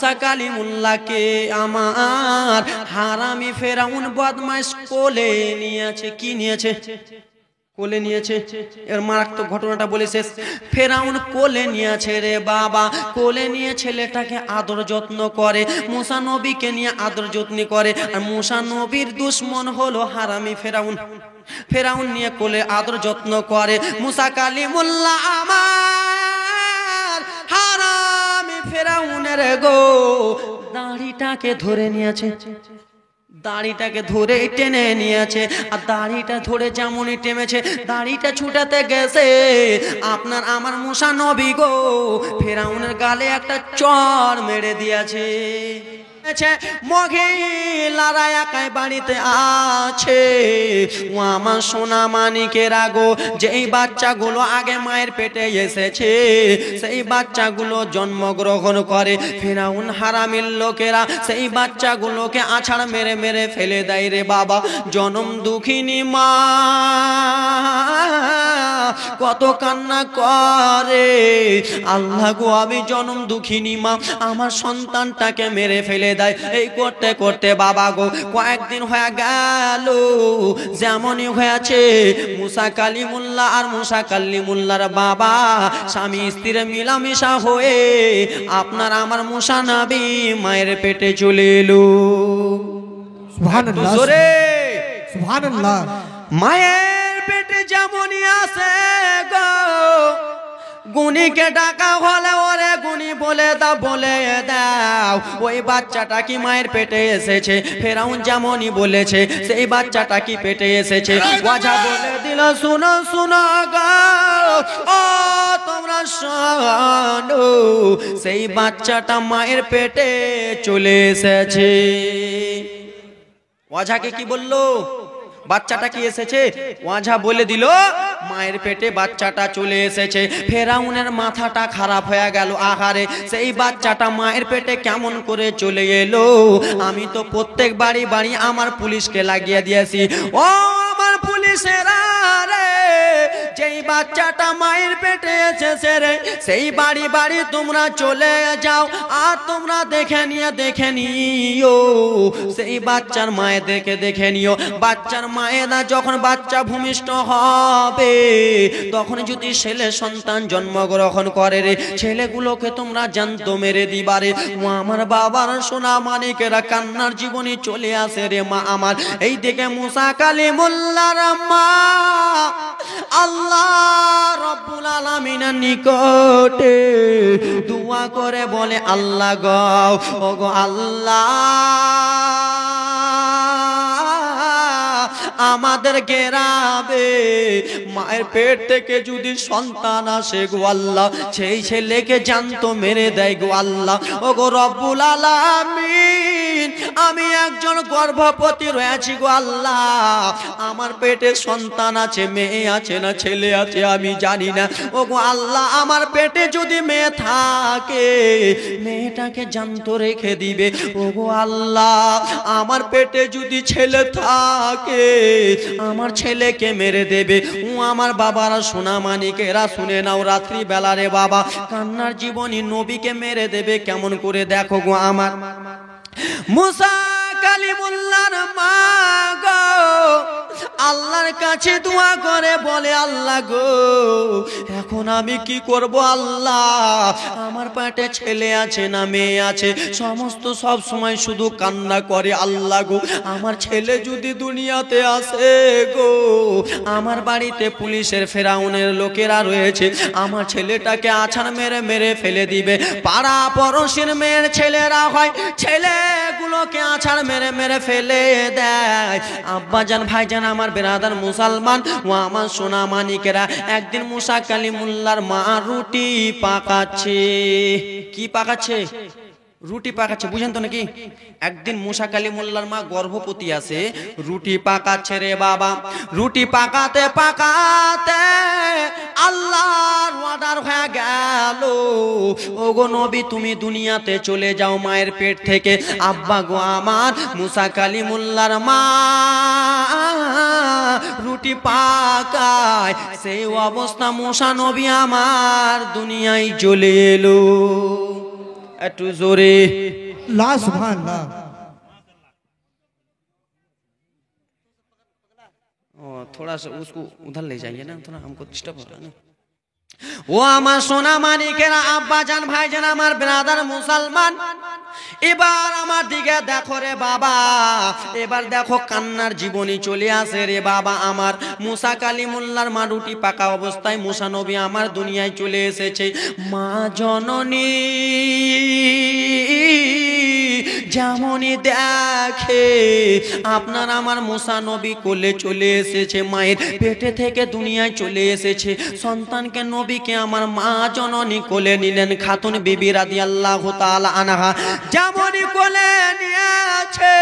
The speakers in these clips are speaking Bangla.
মুসা কালিমুল্লাহকে আমার হারামি ফেরাউন বদমাইশ কোলে নিয়েছে। কি নিয়েছে? কোলে নিয়েছে। এর মারাত্মক ঘটনাটা বলে শেষ। ফেরাউন কোলে নিয়েছে রে বাবা, কোলে নিয়ে ছেলেটাকে আদর যত্ন করে, মুসা নবীকে নিয়ে আদর যত্ন করে। আর মুসা নবীর দুশ্মন হলো হারামি ফেরাউন। ফেরাউন নিয়ে কোলে আদর যত্ন করে। মুসা কালিমুল্লাহ আমার হারামি ফেরাউনের গো দাড়িটাকে ধরে নিয়েছে, দাড়িটাকে ধরে টেনে নিয়েছে। আর দাড়িটা ধরে যেমনই টেমেছে, দাড়িটা ছুটাতে গেছে আপনার আমার মুসা নবী গো ফেরাউনের গালে একটা চড় মেরে দিয়েছে। মহিলারা একাই বাড়িতে আছে, ও আমার সোনা মানিকেরা গো, যেই বাচ্চাগুলো আগে মায়ের পেটে এসেছে সেই বাচ্চাগুলো জন্মগ্রহণ করে ফেরাউন হারামির লোকেরা সেই বাচ্চাগুলোকে আছাড় মেরে মেরে ফেলে দেয় রে বাবা। জনম দুঃখিনী মা কত কান্না করে, আল্লাহ গো আমি জনম দুঃখিনী মা, আমার সন্তানটাকে মেরে ফেলে দেয়। এই করতে করতে বাবা গো কয়েকদিন হয়ে গেল, যেমনই হয়েছে মুসা কালিমুল্লাহ আর মুসা কালিমুল্লাহর বাবা স্বামী স্ত্রীর মিলামিশা হয়ে আপনার আমার মুসা নবী মায়ের পেটে চলে এলো। সুবহানাল্লাহ, সুবহানাল্লাহ। মায়ের পেটে যেমনই আসে গো, গুনিকে ডাকা হলে ওরে গুনি বলে দাও, বলে দাও ওই বাচ্চাটা কি মায়ের পেটে এসেছে। ফেরাউন যেমনই বলেছে সেই বাচ্চাটা কি পেটে এসেছে। ওয়াজা বলে দিল শুনো শুনো গো, ও তোমরা শোনো, সেই বাচ্চাটা মায়ের পেটে চলে এসেছে। ওয়াজাকে কি বললো? বাচ্চাটা কি এসেছে? ওয়াজা বলে দিল মায়ের পেটে বাচ্চাটা চলে এসেছে। ফেরাউনের মাথাটা খারাপ হয়ে গেল, আহারে সেই বাচ্চাটা মায়ের পেটে কেমন করে চলে এলো। আমি তো প্রত্যেক বাড়ি বাড়ি আমার পুলিশকে লাগিয়ে দিয়েছি। ও আমার পুলিশেরা রে, যেই বাচ্চাটা মায়ের পেটে এসেছে রে সেই বাড়ি বাড়ি তোমরা চলে যাও, আর তোমরা দেখে নিও সেই বাচ্চার মায়ের দেখে নিও। বাচ্চার মায়েরা যখন বাচ্চা ভূমিষ্ঠ হবে তখন যদি ছেলে সন্তান জন্মগ্রহণ করে রে, ছেলেগুলোকে তোমরা জ্যান্ত মেরে দিবারে। ও আমার বাবার সোনা মানিকেরা কান্নার জীবনী চলে আসে রে মা আমার। এই দিকে মুসা কালিমুল্লাহর মা আল্লাহ রব্বুল আলামিনের নিকটে দোয়া করে বলে, আল্লাহ গো, ও গো আল্লাহ, আমাদের গেরাবে মায়ের পেট থেকে যদি সন্তান আসে গো আল্লাহ, সেই ছেলেকে জ্যান্ত মেরে দেয় গো আল্লাহ। ও গো রব্বুল আলামিন, আমি একজন গর্ভবতী রয়েছি গো আল্লাহ, আমার পেটে সন্তান আছে, মেয়ে আছে না ছেলে আছে আমি জানি না। ও গো আল্লাহ, আমার পেটে যদি মেয়ে থাকে মেয়েটাকে জ্যান্ত রেখে দিবে। ও গো আল্লাহ, আমার পেটে যদি ছেলে থাকে আমার ছেলেকে মেরে দেবে। ও আমার বাবারা সোনা মানিকেরা শুনে নাও, রাত্রি বেলা রে বাবা কান্নার জীবনী নবীকে মেরে দেবে কেমন করে দেখো গো আমার। মুসা কালিমুল্লাহর মা গো আল্লাহর কাছে দোয়া করে বলে, আল্লাহ গো এখন আমি কি করব আল্লাহ, আমার পেটে ছেলে আছে না মেয়ে আছে, সমস্ত সব সময় শুধু কান্না করে। আল্লাহ গো আমার ছেলে যদি দুনিয়াতে আসে গো, আমার বাড়িতে পুলিশের ফেরাউনের লোকেরা রয়েছে, আমার ছেলেটাকে আছাড় মেরে মেরে ফেলে দিবে। পাড়া পড়োশির মেয়ের ছেলেরা হয় ছেলেগুলোকে আছাড় মেরে মেরে ফেলে দেয়। আব্বাজান ভাইজান আমার বেরাদার মুসলমান ও আমার সোনা মানিকেরা, একদিন মুসা কালিমুল্লাহর মা রুটি পাকাচ্ছে। কি পাকাচ্ছে? রুটি পাকাচ্ছে, বুঝেন তো নাকি? একদিন মুসা কালিমুল্লাহর মা গর্ভবতী আছে, রুটি পাকাচ্ছে রে বাবা। রুটি পাকাতে পাকাতে আল্লাহর অর্ডার হয়ে গেল, ওগো নবী তুমি দুনিয়াতে চলে যাও মায়ের পেট থেকে। আব্বা গো আমার মুসা কালিমুল্লাহর মা রুটি পাকায়, সেই অবস্থা মুসা নবী আমার দুনিয়ায় চলে এলো। একটু জোরে। ला सुभान अल्लाह। थोड़ा सा उसको उधर ले जाइए ना, थोड़ा हमको डिस्टर्ब हो रहा है ना। ও আমার সোনা মানিকেরা, আব্বা জান, ভাই জান, আমার ব্রাদার মুসলমান, এবার আমার দিকে দেখো রে বাবা, এবার দেখো কান্নার জীবনী চলে আসে রে বাবা। আমার মুসা কালিমুল্লাহর মা রুটি পাকা অবস্থায় মুসা নবী আমার দুনিয়ায় চলে এসেছে। মা জননী যেমনই দেখে আপনার আমার মুসা নবী কোলে চলে এসেছে, মায়ের পেটে থেকে দুনিয়ায় চলে এসেছে। সন্তানকে নবীকে আমার মা জননী কোলে নিলেন, খাতুন বিবি রাদিয়াল্লাহু তাআলা আনহা যেমনই কোলে নিয়েছে,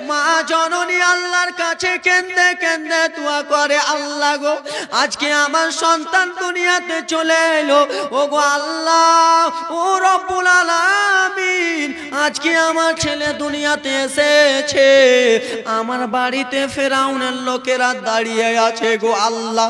মা জননী আল্লাহর কাছে কেঁদে কেঁদে দোয়া করে, আল্লাহ গো আজকে আমার সন্তান দুনিয়াতে চলে এলো, ও গো আল্লাহ, ও রব্বুল আলামিন, আজকে আমার ছেলে দুনিয়াতে এসেছে, আমার বাড়িতে ফেরাউনের লোকেরা দাঁড়িয়ে আছে গো আল্লাহ,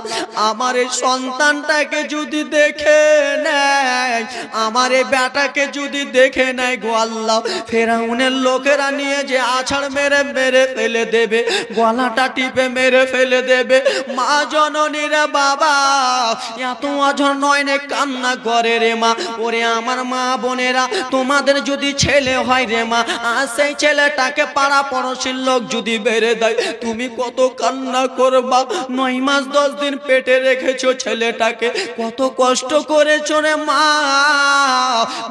আমার এই সন্তানটাকে যদি দেখে নেয়, আমার এই বেটাকে যদি দেখে নেয় গো আল্লাহ, ফেরাউনের লোকেরা নিয়ে যে আছাড় মেরে মেরে ফেলে দেবে, গলাটা টিপে মেরে ফেলে দেবে। মা জননী রে বাবা এত অঝর নয়নে কান্না করে রে মা। ওরে আমার মা বোনেরা, তোমাদের যদি ছেলে হয় রে মা, আর সেই ছেলেটাকে পাড়া পড়োশির লোক যদি বেড়ে দেয়, তুমি কত কান্না করবা। 9 মাস 10 দিন পেটে রেখেছো ছেলেটাকে, কত কষ্ট করেছো রে মা।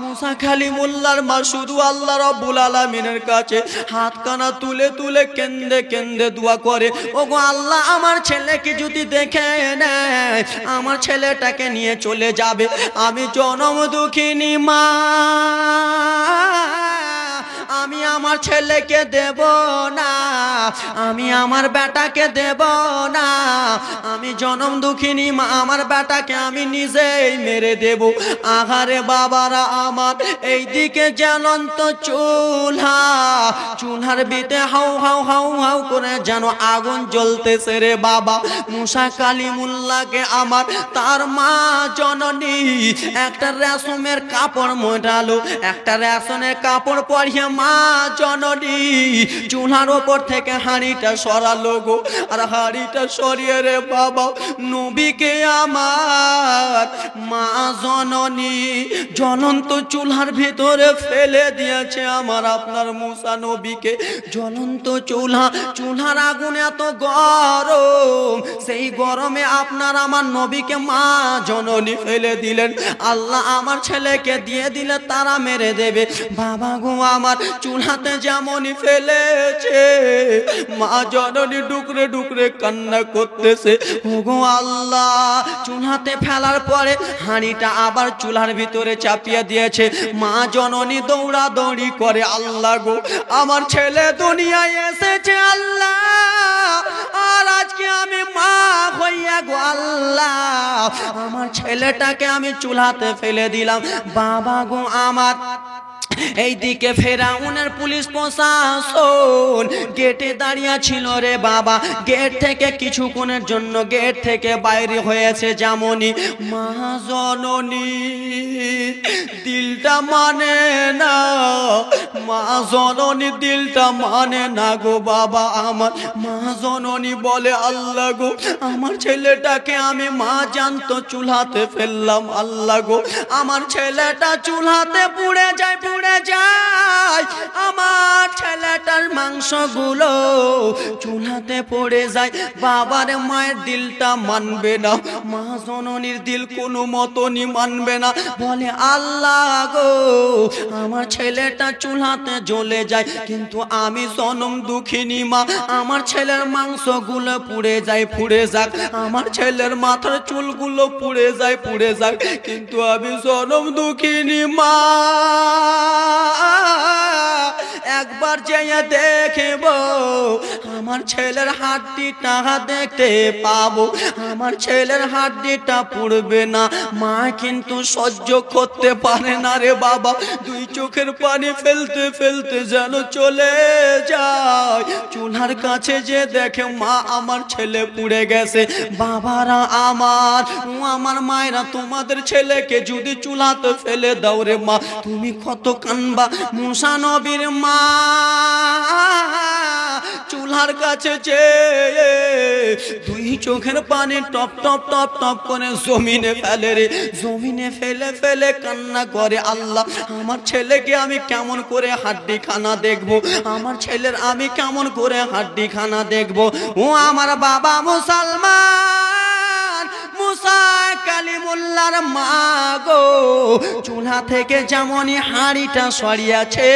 মুসা কালিমুল্লাহর মা শুধু আল্লাহ রাব্বুল আলামিনের কাছে হাত কানা তুলে তুলে কেন্দে কেন্দে দোয়া করে, ওগো আল্লাহ আমার ছেলেকে যদি দেখে নেয়, আমার ছেলেটাকে নিয়ে চলে যাবে, আমি জনম দুঃখিনী মা, আমি আমার ছেলেকে দেব না, আমি আমার বেটাকে দেব না, আমি জনম দুঃখিনী মা, আমার বেটাকে আমি নিজেই মেরে দেব। আহারে বাবারা আমার, এইদিকে জ্বলন্ত চুলহা, চুলহার ভিতরে হাউ হাউ হাউ হাউ করে যেন আগুন জ্বলতেছে রে বাবা। মুসা কালিমুল্লাহকে আমার তার মা জননী একটা রেশমের কাপড় মোটালো, একটা রেশমের কাপড় পরিয়ে মা জননী চুলার ওপর থেকে হাঁড়িটা সরালো গো। আর হাঁড়িটা সরিয়ে রে বাবা নবীকে আমার মা জননী জ্বলন্ত চুলার ভিতরে ফেলে দিয়েছে। আমার আপনার মুসা নবীকে জ্বলন্ত চুলার আগুন এত গরম, সেই গরমে আপনার আমার নবীকে মা জননী ফেলে দিলেন। আল্লাহ আমার ছেলেকে দিয়ে দিলে তারা মেরে দেবে। বাবা গো আমার চুলাতে যেমনই ফেলেছে, মা জননী ডুকরে ডুকরে কান্না করতেছে। ওগো আল্লাহ, চুলাতে ফেলার পরে হাঁড়িটা আবার চুলার ভিতরে চাপিয়ে দিয়েছে। মা জননী দৌড়া দৌড়ি করে, আল্লাহ গো আমার ছেলে দুনিয়ায় এসেছে আল্লাহ, আর আজকে আমি মা হইয়া গো আল্লাহ আমার ছেলেটাকে আমি চুলাতে ফেলে দিলাম। বাবা গো আমার, এইদিকে ফেরাউনের পুলিশ প্রশাসন গেটে দাঁড়িয়ে ছিল রে বাবা। গেট থেকে কিছুক্ষণের জন্য গেট থেকে বাইরে হয়েছে যেমনই মা জননী দিলটা মানে না, মা জননী দিলটা মানে না গো বাবা আমার। মা জননী বলে, আল্লাহ গো আমার ছেলেটাকে আমি মা জানতো চুলাতে ফেললাম, আল্লাহ গো আমার ছেলেটা চুলাতে পুড়ে যায়, আমার ছেলেটার মাংসগুলো চুলাতে পড়ে যায়। বাবার মায়ের দিলটা মানবে না, মা জননীর দিল কোনো মতনই মানবে না। বলে, আল্লাহ গো আমার ছেলেটা চুলাতে জ্বলে যায়, কিন্তু আমি জনম দুঃখিনী মা, আমার ছেলের মাংসগুলো পুড়ে যায়, পুড়ে যাক, আমার ছেলের মাথার চুলগুলো পুড়ে যায়, পুড়ে যাক, কিন্তু আমি জনম দুঃখিনী মা। একবার যেয়ে দেখবো আমার ছেলের হাড্ডিটা দেখতে পাবো, আমার ছেলের হাড্ডিটা পুড়বে না। মা কিন্তু সহ্য করতে পারে না রে বাবা, দুই চোখের পানি ফেলতে ফেলতে যেন চলে যায়। চুলার কাছে যে দেখে মা আমার ছেলে পুড়ে গেছে। বাবারা আমার, আমার মায়েরা, তোমাদের ছেলেকে যদি চুলাতে ফেলে দাও রে মা, তুমি কত কানবা। মুসা নবীর মা চুলার কাছে চেয়ে দুই চোখের পানি টপ টপ টপ টপ করে জমিনে ফেলে রে, জমিনে ফেলে ফেলে কান্না করে, আল্লাহ আমার ছেলেকে আমি কেমন করে হাড্ডি খানা দেখবো, আমার ছেলের আমি কেমন করে হাড্ডি খানা দেখবো। ও আমার বাবা মুসলমান, মুসা কালিমুল্লাহর মা গো, চুলা থেকে যেমনই হাঁড়িটা সরিয়েছে,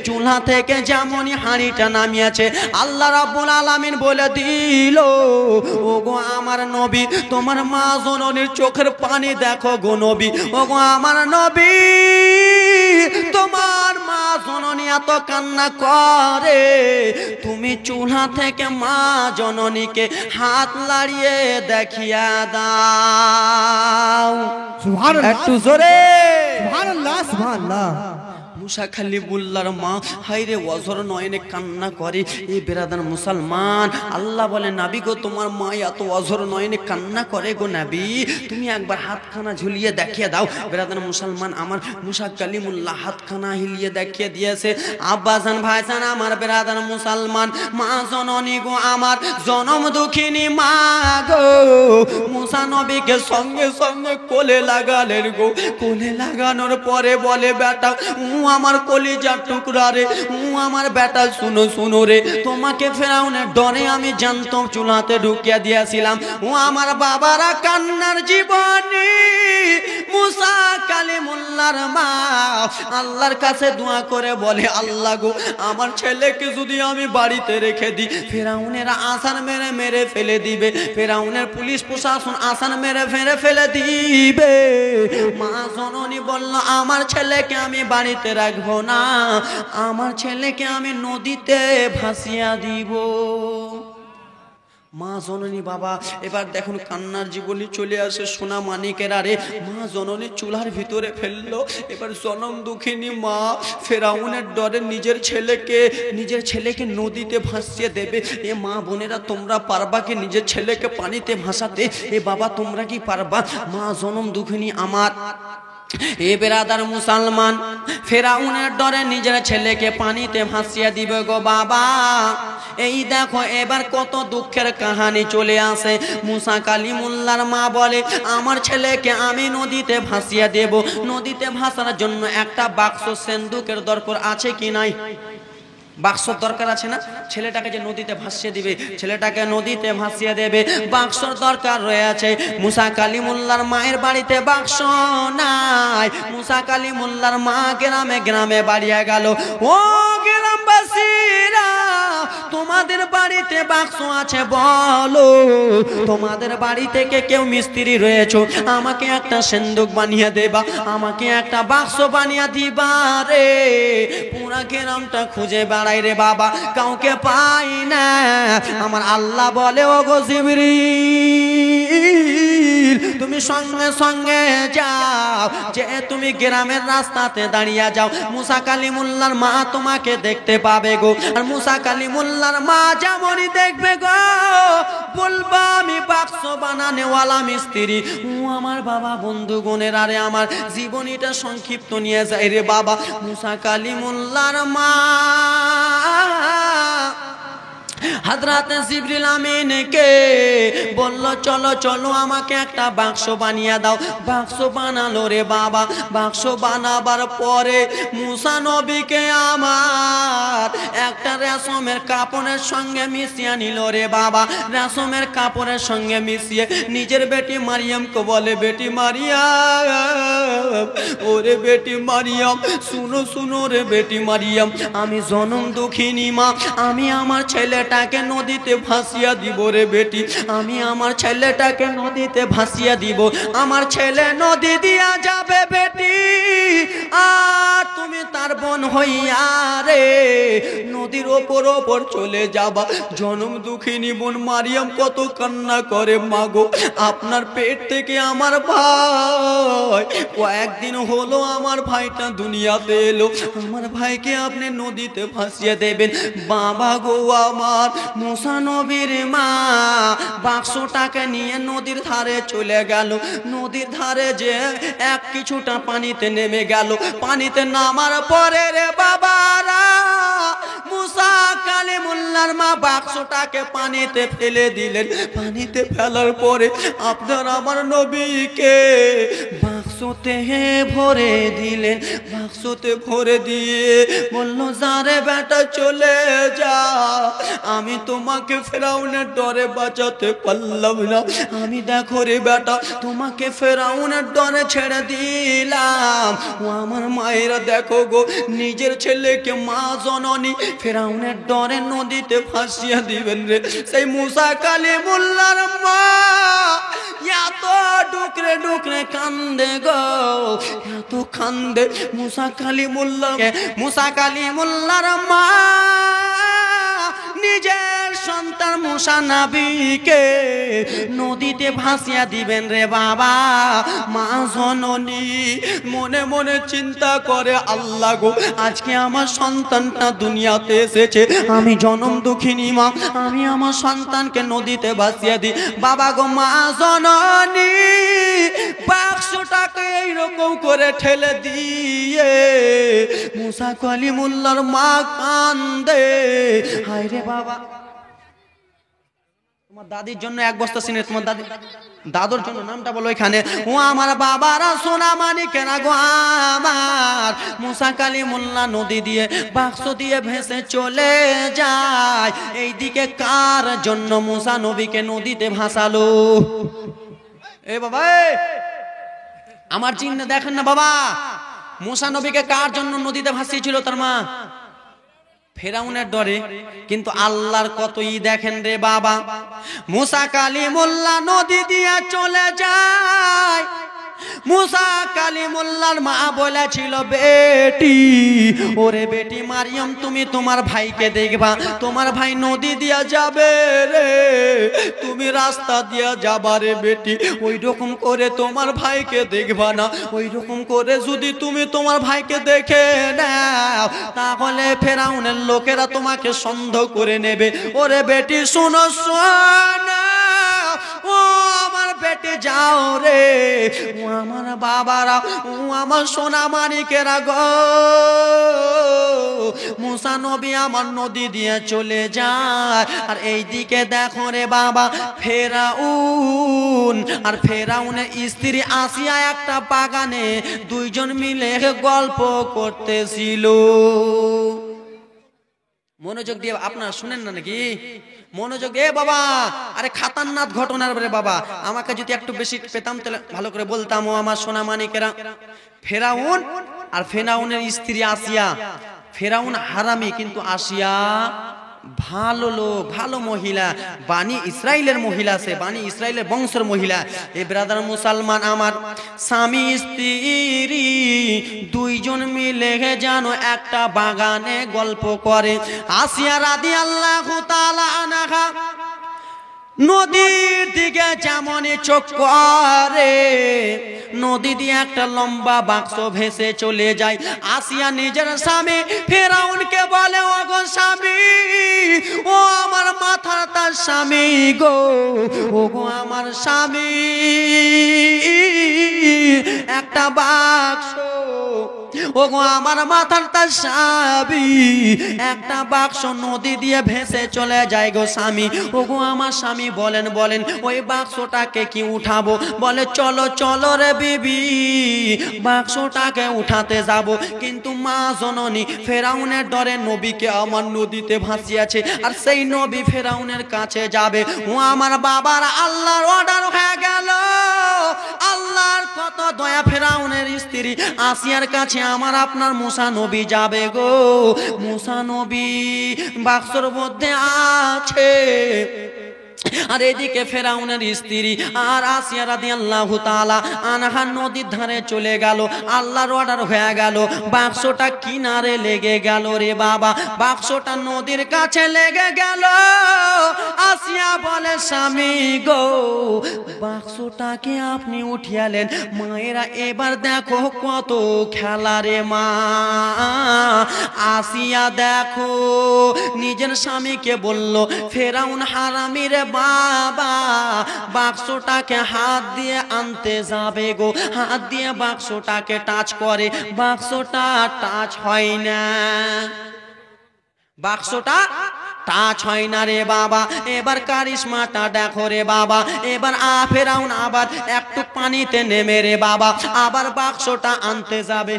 চুলা থেকে যেমনই হাঁড়িটা নামিয়েছে, আল্লাহ রাব্বুল আলামিন বলে দিল, ও গো আমার নবী, তোমার মা জননীর চোখের পানি দেখো গো নবী, ও গো আমার নবী, তোমার মা জননী এত কান্না করে, তুমি চুলা থেকে মা জননীকে হাত লাড়িয়ে দেখিয়া দাও। সুবহানাল্লাহ, একটু জোরে সুবহানাল্লাহ, সুবহানাল্লাহ। মুসা কালিমুল্লাহর মা হাইরে অঝর নয়নে কান্না করে। এই বেরাদার মুসলমান, আল্লাহ বলে নবী গো, তোমার মা এত অঝর নয়নে কান্না করে গো নবী, তুমি একবার হাতখানা ঝুলিয়ে দেখিয়ে দাও। বেরাদার মুসলমান, আমার মুসা কালিমুল্লাহ হাতখানা হিলিয়ে দেখিয়ে দিয়েছে। আব্বাজান ভাইজান আমার বেরাদার মুসলমান, মা জননী গো, আমার জনম দুঃখিনী মা গো, মুসা নবীকে সঙ্গে সঙ্গে কোলে লাগালেন গো। কোলে লাগানোর পরে বলে, বেটা আমার কলিজার টুকরা রে, আমার বেটা শুনো শুনো রে, তোমাকে ফেরাউনের ডরে আমি জানতাম চুলাতে ঢুকিয়ে দিয়েছিলাম। ও আমার বাবারা কান্নার জীবনী, মুসা কালিমুল্লাহর মা আল্লাহর কাছে দোয়া করে বলে, আল্লাহ গো, আমার ছেলেকে যদি আমি বাড়িতে রেখে দিই, ফেরাউনেরা আসান মেরে মেরে ফেলে দিবে, ফেরাউনের পুলিশ প্রশাসন আসান মেরে ফেলে দিবে। মা জননী বলল, আমার ছেলেকে আমি বাড়িতে রাখবো না, আমার ছেলেকে আমি নদীতে ভাসিয়া দিব। মা জননী বাবা এবার দেখুন কান্নার জীবনী চলে আসে। সোনা মানিকের আরে মা জননী চুলার ভিতরে ফেললো। এবার জনম দুঃখিনী মা ফেরাউনের ডরে নিজের ছেলেকে নদীতে ভাসিয়ে দেবে। এ মা বোনেরা, তোমরা পারবা কি নিজের ছেলেকে পানিতে ভাসাতে? এ বাবা, তোমরা কি পারবা? মা জনম দুঃখিনী আমার, এ বেরাদার মুসলমান, ফেরাউনের ডরে নিজের ছেলেকে পানিতে ভাসিয়ে দিবে গো বাবা। এই দেখো এবার কত দুঃখের কাহিনী চলে আসে। মুসা কালিমুল্লাহর মা বলে, আমার ছেলেকে আমি নদীতে ভাসিয়ে দেব। নদীতে ভাসার জন্য একটা বাক্স সিন্দুকের দরকার আছে কি নাই? বাক্সর দরকার আছে না? ছেলেটাকে যে নদীতে ভাসিয়ে দিবে, ছেলেটাকে নদীতে ভাসিয়ে দেবে, বাক্সর দরকার রয়েছে। মুসা কালিমুল্লাহর মায়ের বাড়িতে বাক্স নাই। মুসা কালিমুল্লাহর মা গ্রামে গ্রামে বাড়িয়ে গেল। ও গ্রামবাসীরা, তোমাদের বাড়িতে বাক্স আছে বলো, তোমাদের বাড়ি থেকে কেউ মিস্ত্রি রয়েছে, আমাকে একটা সিন্দুক বানিয়ে দেবা, আমাকে একটা বাক্স বানিয়ে দিবা রে। পুরা গ্রামটা খুঁজে বেড়াই রে বাবা, কাউকে পাই না। আমার আল্লাহ বলে, ও গো জিবরিল, তুমি সঙ্গে সঙ্গে যাও, যে তুমি গ্রামের রাস্তাতে দাঁড়িয়ে যাও, মুসা কালিমুল্লাহর মা তোমাকে দেখতে পাবে গো। আর মুসা কালিমুল্লাহর মা যেমনই দেখবে গো, বলবা আমি বাক্স বানানেওয়ালা মিস্ত্রি। ও আমার বাবা বন্ধুগণের, আরে আমার জীবনীটা সংক্ষিপ্ত নিয়ে যায় রে বাবা। মুসা কালিমুল্লাহর মা হযরত জিবরিল আমিনকে বলল, চলো চলো আমাকে একটা বাক্স বানিয়ে দাও। বাক্স বানালো রে বাবা। বাক্স বানাবার পরে মুসা নবীকে আমার একটা রেশমের কাপড়ের সঙ্গে মিশিয়ে নিল রে বাবা। রেশমের কাপড়ের সঙ্গে মিশিয়ে নিজের বেটি মারিয়ামকে বলে, বেটি মারিয়াম, ওরে বেটি মারিয়াম, শুনো শুনো রে বেটি মারিয়াম, আমি জনম দুঃখিনী মা, আমি আমার ছেলেটাকে নদীতে ভাসিয়ে দিব রে বেটি, আমি আমার ছেলেটাকে নদীতে ভাসিয়ে দিব। আমার ছেলে নদী দিয়া যাবে বেটি, আর তুমি তার বোন হইয়া রে নদীর ওপর ওপর চলে যাবা। জনম দুঃখিনী বোন মারিয়াম কত কান্না করে, মাগো আপনার পেট থেকে আমার ভাই কয়েকদিন হলো আমার ভাইটা দুনিয়াতে এলো, আমার ভাইকে আপনি নদীতে ভাসিয়ে দেবেন। বাবা গো আমার মুসা নবীর মা বাক্সটাকে নিয়ে নদীর ধারে চলে গেল। নদীর ধারে যে এক কিছুটা পানিতে নেমে গেল। পানিতে নামার পরে রে বাবারা মুসা কালিমুল্লাহর মা বাক্সটাকে পানিতে ফেলে দিলেন। পানিতে ফেলার পরে আপনার আমার নবীকে বাক্সতে ভরে দিলেন। বাক্সতে ভরে দিয়ে বলল, যারে বেটা চলে যা, আমি তোমাকে ফেরাউনের ডরে বাঁচাতে পারলাম না। আমি দেখো রে বেটা তোমাকে ফেরাউনের ডরে ছেড়ে দিলাম। ও আমার মায়েরা দেখো গো, নিজের ছেলেকে মা জননী ফেরাউনের ডরে নদীতে ভাসিয়ে দিবেন রে। সেই মুসা কালিমুল্লাহর মা এত ডুকরে ডুকরে কান্দে গো, এত কান্দে। মুসা কালিমুল্লাহর মা নিজের সন্তান মুসা নবীকে নদীতে ভাসিয়া দিবেন রে বাবা। মা জননী মনে মনে চিন্তা করে, আল্লাহ গো আজকে আমার সন্তানটা দুনিয়াতে এসেছে, আমি জনম দুঃখিনী মা, আমি আমার সন্তানকে নদীতে ভাসিয়ে দিই। বাবা গো মা জননী বাক্সটাকে এইরকম করে ঠেলে দিয়ে মুসা কালিমুল্লাহর মা কান্দে। হায় রে বাবা, তোমার দাদির জন্য এক বস্তা সিনে, তোমার দাদুর জন্য নামটা বলো এখানে। ও আমার বাবারা সোনা মানিকেরা গো আমার, মুসা কালিমুল্লাহ নদী দিয়ে বাক্স দিয়ে ভেসে চলে যায়। এইদিকে কার জন্য মুসা নবীকে নদীতে ভাসালো? এ বাবা আমার চিহ্ন দেখেন না বাবা, মুসা নবীকে কার জন্য নদীতে ভাসিয়েছিল? তার মা ফেরাউনের ডরে। কিন্তু আল্লাহর কতই দেখেন রে বাবা, মুসা কালিমুল্লাহ নদী দিয়ে চলে যায়। মুসা কালিমুল্লাহর মা বলেছিল, বেটি ওরে বেটি মারিয়াম, তুমি তোমার ভাইকে দেখবা, তোমার ভাই নদী দিয়া যাবে রে, তুমি রাস্তা দিয়া যাবা রে বেটি, ওই রকম করে তোমার ভাইকে দেখবা না। ওই রকম করে যদি তুমি তোমার ভাইকে দেখে নাও তাহলে ফেরাউনের লোকেরা তোমাকে সন্দেহ করে নেবে। ওরে বেটি শোনো শোনো, ও আমার বেটি যাও রে, ও আমার বাবারা, ও আমার সোনা মানিকেরা গো। মুসা নবী আমার নদী দিয়ে চলে যায়। আর এইদিকে দেখো রে বাবা, ফেরাউন আর ফেরাউনের স্ত্রী আসিয়া একটা বাগানে দুইজন মিলে গল্প করতেছিল। মনোযোগ দিয়ে আপনারা শুনেন না নাকি? মনোযোগ দিয়ে বাবা, আরে খাতারনাক ঘটনার রে বাবা, আমাকে যদি একটু বেশি পেতাম তাহলে ভালো করে বলতাম। ও আমার সোনা মানিকেরা, ফেরাউন আর ফেরাউনের স্ত্রী আসিয়া, ফেরাউন হারামি কিন্তু আসিয়া ভালো লোক, ভালো মহিলা, বানি ইসরাইলের মহিলা, সে বানি ইসরাইলের বংশের মহিলা। এ ব্রাদার মুসলমান আমার, স্বামী স্ত্রী দুইজন মিলে যেন একটা বাগানে গল্প করে। আসিয়া রাদিয়াল্লাহু তাআলা আনহা নদীর দিকে যেমনই চোখ করে, নদী দিয়ে একটা লম্বা বাক্স ভেসে চলে যায়। আসিয়া নিজের স্বামী ফেরাউনকে বলে, ও গো স্বামী, ও আমার মাথার তার স্বামী গো, ও গো আমার স্বামী, একটা বাক্স ওগো আমার মাথার তার স্বামী একটা বাক্স নদী দিয়ে ভেসে চলে যায় গো স্বামী। ওগো আমার স্বামী বলেন ওই বাক্সটাকে কি উঠাবো? বলে চলো চলো রে বিবি, বাক্সটাকে উঠাতে যাব। কিন্তু মা জননী ফেরাউনের ডরে নবীকে আমার নদীতে ভাসিয়েছে, আর সেই নবী ফেরাউনের কাছে যাবে। ও আমার বাবার আল্লাহর অর্ডার হয়ে গেল। আল্লাহর কত দয়া, ফেরাউনের স্ত্রী আসিয়ার কাছে আমার আপনার মুসা নবী যাবে গো। মুসা নবী বাক্সর মধ্যে আছে, আর এদিকে ফেরাউনের স্ত্রী আর আসিয়া রাদিয়াল্লাহু তাআলা আনহা নদীর ধারে চলে গেল। আল্লাহর অর্ডার হয়ে গেল, বাক্সটা কিনারে লেগে গেল রে বাবা, বাক্সটা নদীর কাছে লেগে গেল। আসিয়া বলে স্বামী গো, বাক্সটাকে আপনি উঠিয়ালেন, মায়েরা এবার দেখো কত খেলা রে মা। আসিয়া দেখো নিজের স্বামীকে বলল, ফেরাউন হারামি রে বাবা, বাক্সটাকে হাত দিয়ে আনতে যাবে গো, হাত দিয়ে বাক্সটাকে টাচ করে, বাক্সটা টাচ হয় না, বাক্সটা টাচ হয় না রে বাবা। এবার কারিশমাটা দেখো রে বাবা, এবার ফেরাউন আবার একটু পানিতে নেমে রে বাবা আবার বাক্সটা আনতে যাবে,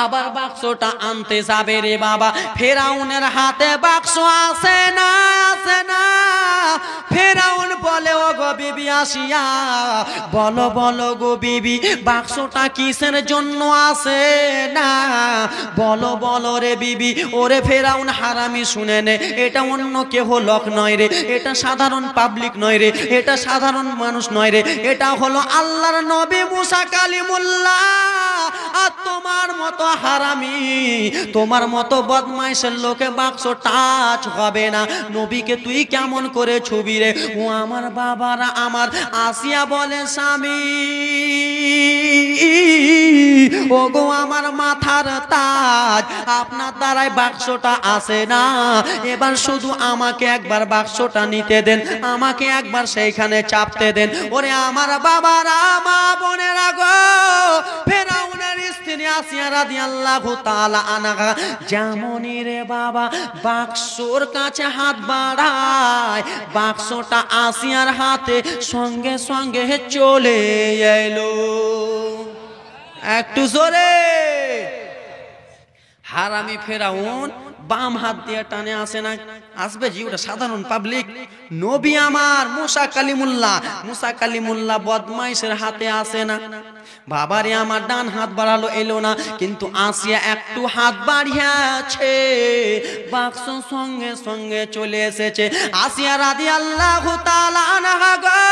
আবার বাক্সটা আনতে যাবে রে বাবা। ফেরাউনের হাতে বাক্স আসে না, আসে না। ফেরাউন বলে ও গো বিবি আসিয়া, বলো বলো গো বিবি, বাক্সটা কিসের জন্য আসে না? বলো বলো রে বিবি। ওরে ফেরাউন হারামি শুনে নে, এটা অন্য কেহ লোক নয় রে, এটা সাধারণ পাবলিক নয় রে, এটা সাধারণ মানুষ নয় রে, এটা হলো আল্লাহর নবী মুসা কালিমুল্লাহ। আর তোমার মতো হারামি, তোমার মতো বদমাইশের লোকে বাক্স টাচ হবে না। নবীকে তুই কেমন করে ছবি রে? ও আমার বাবারা আমার। আসিয়া বলে স্বামী ও গো আমার মাথার তাজ, আপনার দ্বারাই বাক্সটা আসে না, এবার শুধু আমাকে একবার বাক্সটা নিতে দেন, আমাকে একবার সেইখানে চাপতে দেন। ওরে আমার বাবারা মা বোনেরা গো, ফেরাউনের স্ত্রী আসিয়া রাদিয়াল্লাহু তাআলা আনহা যেমনই রে বাবা বাক্সর কাছে হাত বাড়ায়, বাক্সটা আসিয়ার হাতে সঙ্গে সঙ্গে চলে এলো। একটু জোরে। হারামি ফেরাউন বাম হাত দিয়ে টানে, আসে না, আসবে জি, ওটা সাধারণ পাবলিক। নবী আমার মুসা কালিমুল্লাহ, মুসা কালিমুল্লাহ বদমাইশের হাতে আসে না। বাবারে আমার ডান হাত বাড়ালো, এলো না, কিন্তু আসিয়া একটু হাত বাড়িয়েছে, বাক্স সঙ্গে সঙ্গে চলে এসেছে। আসিয়া রাদিয়াল্লাহু তাআলা আনহা গো,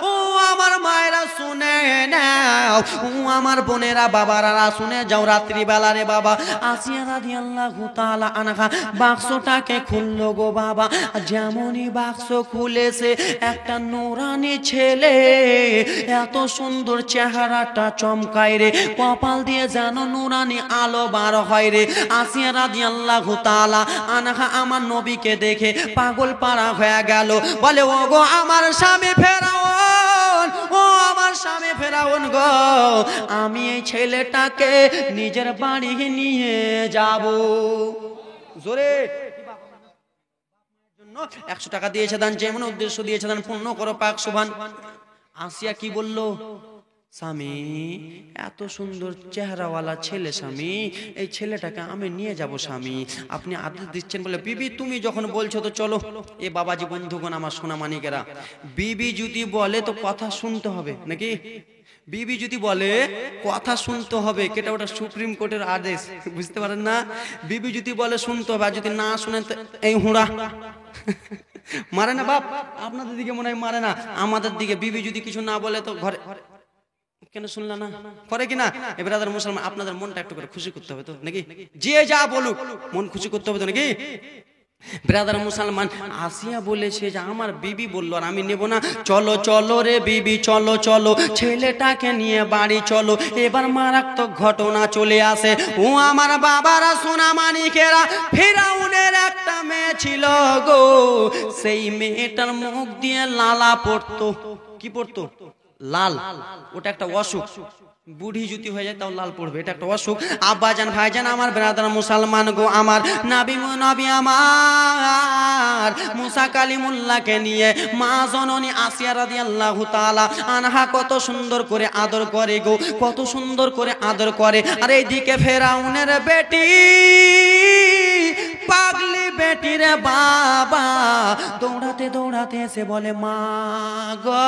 ও আমার মায়েরা শুনে নাও, ও আমার বোনেরা বাবারা শুনে যাও, রাত্রি বেলা রে বাবা আসিয়া রাদিয়াল্লাহু তাআলা আনহা বাক্সটাকে খুললো গো বাবা। যেমনই বাক্স খুলেছে, একটা নূরানি ছেলে, এত সুন্দর চেহারাটা চমকায় রে, কপাল দিয়ে যেন নূরানি আলো বার হয় রে। আসিয়া রাদিয়াল্লাহু তাআলা আনহা আমার নবীকে দেখে পাগল পাড়া হয়ে গেল, বলে ও গো আমার স্বামী ফেরাউন, ও আমার স্বামী ফেরাউন গো, আমি এই ছেলেটাকে নিজের বাড়ি নিয়ে যাব। জোরে 100 টাকা দিয়েছে দান, যেমন উদ্দেশ্য দিয়েছে দান পূর্ণ করো পাক সুবহান। আসিয়া কি বলল? স্বামী এত সুন্দর চেহারাওয়ালা ছেলে, স্বামী এই ছেলেটাকে আমি নিয়ে যাব স্বামী, আপনি আদেশ দিচ্ছেন বলে। বিবি তুমি যখন বলছো তো চলো। এ বাবাজি বন্ধুগণ আমার সোনা মানিকেরা, বিবি যদি বলে তো কথা শুনতে হবে নাকি? বিবি যদি বলে কথা শুনতে হবে, কেটা ওটা সুপ্রিম কোর্টের আদেশ, বুঝতে পারেন না? বিবি যদি বলে শুনতে হবে, আর যদি না শুনেন তো এই হুঁড়া মারে না বাপ। আপনাদের দিকে মনে হয় মারে না, আমাদের দিকে বিবি যদি কিছু না বলে তো ঘরে কেন শুনলা না করে কিনা? এবার মুসলমান আপনাদের মনটা একটু করে খুশি করতে হবে তো নাকি? যে যা বলুক মন খুশি করতে হবে তো নাকি? ব্রাদার মুসলমান, আসিয়া বলেছে যে আমার বিবি বললো আর আমি নেব না। চলো চলো রে বিবি, চলো চলো, ছেলেটাকে নিয়ে বাড়ি চলো। এবার মারাত্মক ঘটনা চলে আসে। ও আমার বাবারা সোনা মানিকেরা, ফিরাউনের একটা মেয়ে ছিল গো, সেই মেয়েটার মুখ দিয়ে লালা পড়তো। কি পড়তো? লাল। ওটা একটা অসুখ, বুড়ি যদি হয়ে যায় তাও লাল পড়বে, এটা একটা অসুখ। আব্বাজান ভাইজান আমার ব্রাদার মুসলমান গো আমার, নবী আমার মুসা কালিমুল্লাহকে নিয়ে মা জননী আসিয়া রাদিয়াল্লাহু তাআলা আনহা কত সুন্দর করে আদর করে গো, কত সুন্দর করে আদর করে। আর এইদিকে ফেরাউনের বেটি পাগলি বেটি রে বাবা দৌড়াতে দৌড়াতে এসে বলে মা গো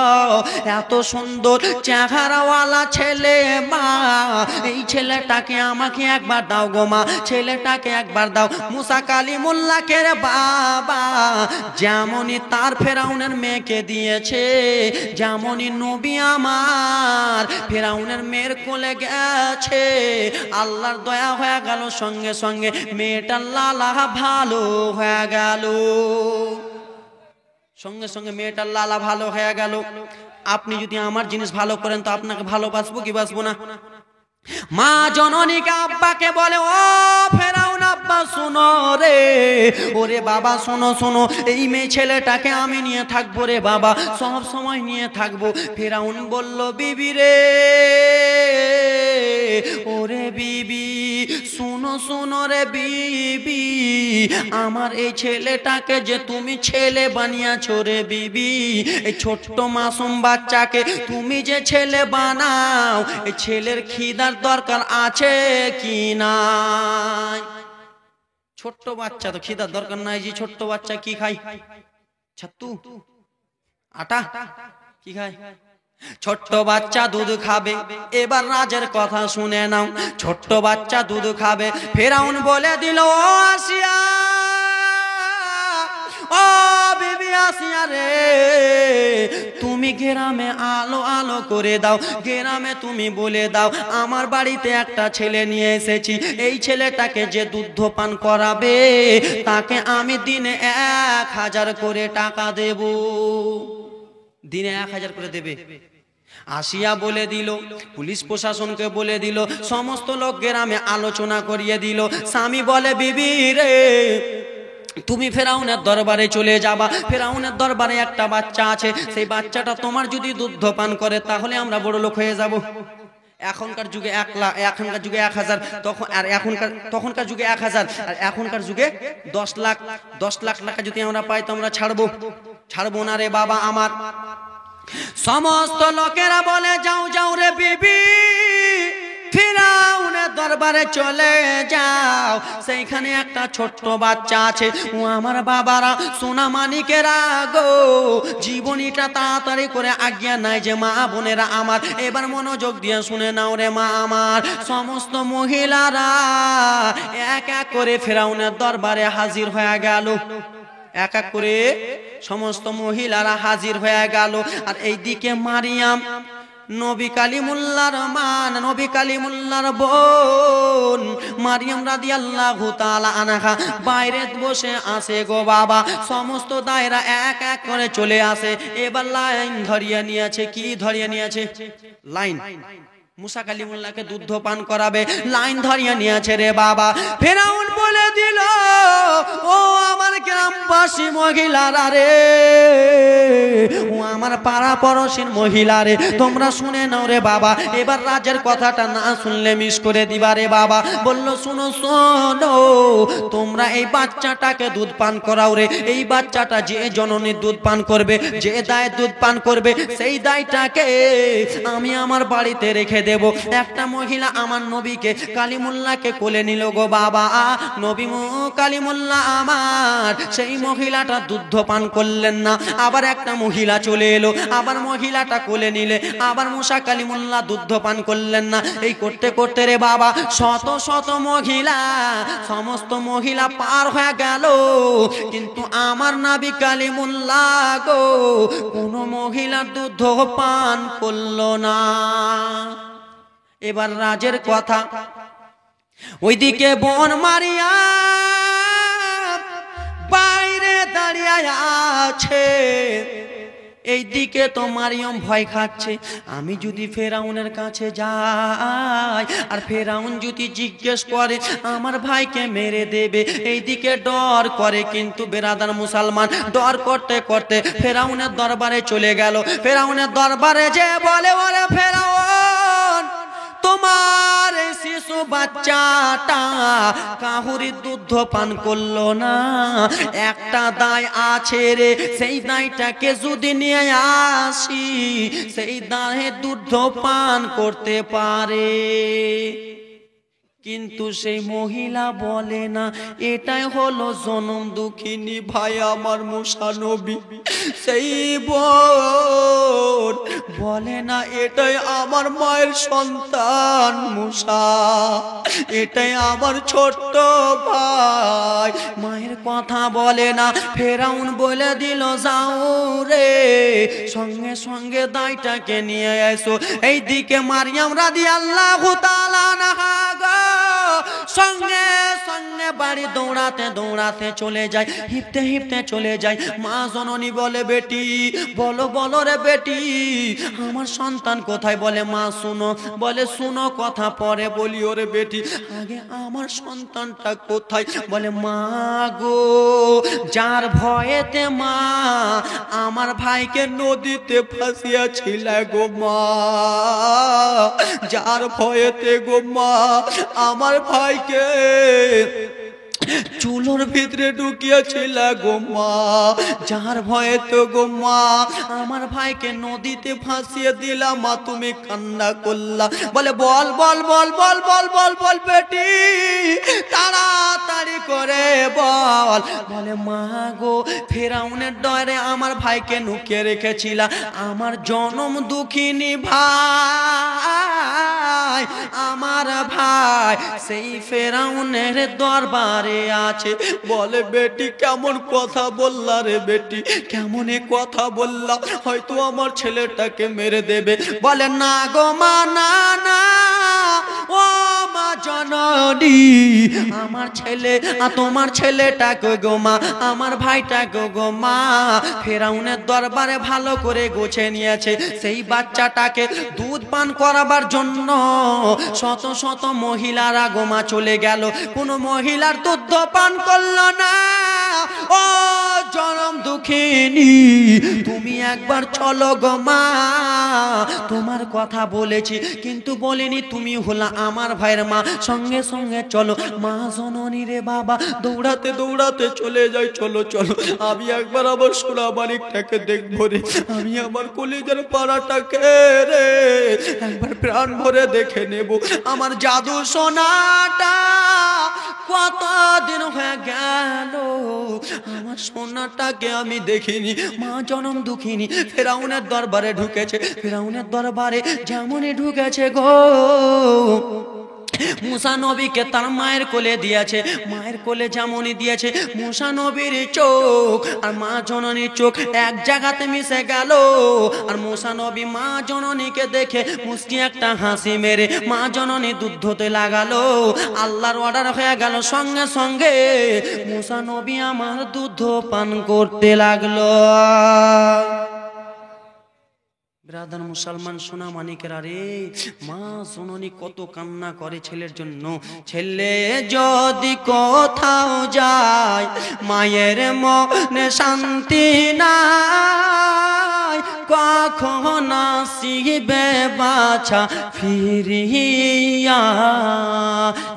এত সুন্দর চেহারাওয়ালা ছেলে মা, এই ছেলেটাকে আমাকে একবার দাও গো মা, ছেলেটাকে একবার দাও। মুসা কালিমুল্লাহকে রে বাবা যেমনই তার ফেরাউনের মেয়েকে দিয়েছে, যেমনই নবী আমার ফেরাউনের মেয়ের কোলে গেছে, আল্লাহর দয়া হয়ে গেল, সঙ্গে সঙ্গে মেয়েটার লালা ভালো হয়ে গেল, সঙ্গে সঙ্গে মেয়েটার লালা ভালো হয়ে গেল। আপনি যদি আমার জিনিস ভালো করেন তো আপনাকে ভালোবাসবো কি বাসবো না? মা জননীকে আব্বাকে বলে ও ফেরাউন আব্বা শোনো রে, ওরে বাবা শোনো শোনো, এই মেয়ে ছেলেটাকে আমি নিয়ে থাকবো রে বাবা, সব সময় নিয়ে থাকবো। ফেরাউন বলল বিবি রে, ওরে বিবি শোনো শোনো রে বিবি, আমার এই ছেলেটাকে যে তুমি ছেলে বানিয়েছো রে বিবি, এই ছোট্ট মাসুম বাচ্চাকে তুমি যে ছেলে বানাও, এই ছেলের খিদার দরকার আছে কি নাই? ছোট্ট বাচ্চা তো খিদার দরকার নাই, যে ছোট্ট বাচ্চা কি খায়? ছাতু আটা কি খায়? ছোট্ট বাচ্চা দুধ খাবে। এবার রাজের কথা শুনে নাও, ছোট্ট বাচ্চা দুধ খাবে। ফেরাউন বলে দিল ও আসিয়া, ও বিবি আসিয়া রে, তুমি গ্রামে আলো আলো করে দাও, গ্রামে তুমি বলে দাও আমার বাড়িতে একটা ছেলে নিয়ে এসেছি, এই ছেলেটাকে যে দুধ পান করাবে তাকে আমি দিনে 1000 করে টাকা দেব, দিনে 1000 করে দেবে। আসিয়া বলে দিল, পুলিশ প্রশাসনকে বলে দিল, সমস্ত লোক গ্রামে আলোচনা করিয়ে দিল। স্বামী বলে বিবি রে তুমি ফেরাউনের দরবারে চলে যাবা, ফেরাউনের দরবারে একটা বাচ্চা আছে, সেই বাচ্চাটা তোমার যদি দুধ পান করে তাহলে আমরা বড় লোক হয়ে যাব। এখনকার যুগে 1 লাখ, এখনকার যুগে 1000, তখন আর তখনকার যুগে 1000, আর এখনকার যুগে 10 লাখ। 10 লাখ টাকা যদি আমরা পাই তো আমরা ছাড়বো না রে বাবা আমার। সমস্ত লোকেরা বলে যাও যাও রে বিবি ফিরাউনের দরবারে চলে যাও, সেইখানে একটা ছোট্ট বাচ্চা আছে, ও আমার বাবারা সোনা মানিকেরা গো, জীবনীটা তাড়াতাড়ি করে আজ্ঞা নাই যে মা বোনেরা আমার, এবার মনোযোগ দিয়ে শুনে নাও রে মা আমার। সমস্ত মহিলারা এক এক করে ফিরাউনের দরবারে হাজির হয়ে গেল, এক এক করে সমস্ত মহিলারা হাজির হয়ে গেল। আর এইদিকে মারিয়াম নবী কালিমুল্লাহর মান, নবী কালিমুল্লাহর বোন মারিয়াম রাদিয়াল্লাহু তাআলা আনহা বাইরে বসে আছে গো বাবা। সমস্ত দায়রা এক এক করে চলে আসে, এবার লাইন ধরিয়ে নিয়েছে। কি ধরিয়ে নিয়েছে? লাইন। মুসা কালিমুল্লাহকে দুধ পান করাবে, লাইন ধরিয়ে নিয়েছে রে বাবা। ফেরাউন বলে দিল ও আমার গ্রামবাসী মহিলারা রে, ও আমার পাড়া পড়োশীর মহিলা রে, তোমরা শুনে নাও রে বাবা। এবার রাজের কথাটা না শুনলে মিস করে দিবা রে বাবা। বলল শুনো শোনো, তোমরা এই বাচ্চাটাকে দুধ পান করাও রে, এই বাচ্চাটা যে জননীর দুধ পান করবে, যে দায় দুধ পান করবে, সেই দায়টাকে আমি আমার বাড়িতে রেখে দেব। একটা মহিলা আমার নবীকে কালিমুল্লাহকে কোলে নিল গো বাবা। নবী কালিমুল্লাহ আমার সেই মহিলাটা দুধ পান করলেন না, আবার একটা মহিলা চলে এলো, আবার মহিলাটা কোলে নিলে, আবার মুসা কালিমুল্লাহ দুধ পান করলেন না। এই করতে করতে রে বাবা শত শত মহিলা, সমস্ত মহিলা পার হয়ে গেল, কিন্তু আমার নবী কালিমুল্লাহ গো কোন মহিলা দুধ পান করলো না। এবার রাজের কথা, ওইদিকে বোন মারিয়া বাইরে দাঁড়িয়ে আছে, এইদিকে তো মারিয়াম ভয় খাচ্ছে, আমি যদি ফেরাউনের কাছে যাই আর ফেরাউন যদি জিজ্ঞেস করে আমার ভাইকে মেরে দেবে, এইদিকে ডর করে। কিন্তু বেরাদার মুসলমান ডর করতে করতে ফেরাউনের দরবারে চলে গেল। ফেরাউনের দরবারে যে বলে ওরে ফেরাউন শিশু বাচ্চাটা কাহুরি দুধ পান করলো না, একটা দায় আছে রে, সেই দায়টাকে যদি নিয়ে আসি সেই দায়ে দুধ পান করতে পারে। কিন্তু সেই মহিলা বলে না, এটাই হলো জনম দুঃখিনী ভাই আমার মুসা নবী। সেই বোন বলে না, এটাই আমার মায়ের সন্তান মুসা, এটাই আমার ছোট্ট ভাই। মায়ের কথা বলে না, ফেরাউন বলে দিল যাও রে, সঙ্গে সঙ্গে দায়টাকে নিয়ে এসো। এইদিকে মারিয়াম রাদিয়াল্লাহু তাআলা আনহা সঙ্গে সঙ্গে বাড়ি দৌড়াতে দৌড়াতে চলে যায়, হিপতে হিপতে চলে যায়। মা জননী বলে, বেটি বলো বলো রে বেটি, আমার সন্তান কোথায়? বলে মা শুনো। বলে শুনো কথা পরে বলি, ওরে বেটি আগে আমার সন্তানটা কোথায়? বলে মা গো, যার ভয়েতে মা আমার ভাইকে নদীতে ফাঁসিয়াছিল গো মা, যার ভয়েতে গো মা আমার ভাইকে চুলোর ভিতরে ঢুকিয়েছিল গো মা, যার ভয়ে তো গো মা আমার ভাইকে নদীতে ফাঁসিয়ে দিলাম। মা তুমি কান্না করলা। বলে বল বল বল বল বল বল বল বেটি, তাড়াতাড়ি করে বল। বলে মা গো, ফেরাউনের ডরে আমার ভাইকে লুকিয়ে রেখেছিলা, আমার জনম দুঃখিনী ভাই, আমার ভাই সেই ফেরাউনের দরবারে আছে। বলে বেটি কেমন কথা বললা রে বেটি, কেমন কথা বললা, হয়তো আমার ছেলেটাকে মেরে দেবে। বলে না গো মা, না না ও মা জননী, আমার ছেলে তোমার ছেলেটাকে গো মা, আমার ভাইটাকে গো মা ফেরাউনের দরবারে ভালো করে গোছে নিয়েছে। সেই বাচ্চাটাকে দুধ পান করাবার জন্য শত শত মহিলারা গোমা চলে গেল, কোনো মহিলার দুধ পান করলো না। ও জনম দুঃখিনী, তুমি একবার চলো গো মা, তোমার কথা বলেছি কিন্তু বলিনি তুমি হলা আমার ভাইয়ের মা, সঙ্গে সঙ্গে চলো। মা জননী রে বাবা দৌড়াতে দৌড়াতে চলে যাই, চলো চলো আমি একবার আবার সোনামানিকটাকে দেখবো রে, আমি আমার কলিজার পাড়াটাকে রে একবার প্রাণ ভরে দেখে নেব। আমার জাদু সোনাটা কতদিন হয়ে গেল, আমার সোনাটাকে আমি দেখিনি। মা জনম দুঃখিনী ফেরাউনের দরবারে ঢুকেছে, ফেরাউনের দরবারে যেমনই ঢুকেছে গো, মুসা নবীকে তার মায়ের কোলে দিয়েছে, মায়ের কোলে যেমনই দিয়েছে মুসা নবীর চোখ আর মা জননীর চোখ এক জায়গাতে মিশে গেল। আর মুসা নবী মা জননীকে দেখে মুস্কি একটা হাসি মেরে মা জননী দুধ ধুতে লাগালো। আল্লাহর অর্ডার হয়ে গেল, সঙ্গে সঙ্গে মুসা নবী আমার দুধ পান করতে লাগলো। ব্রাদার মুসলমান সোনা মানিকেরা রে, মা জননী কত কান্না করে ছেলের জন্য। ছেলে যদি কোথাও যায় মায়ের মনে শান্তি নাই, কখন আসিবে বাছা ফিরিয়া।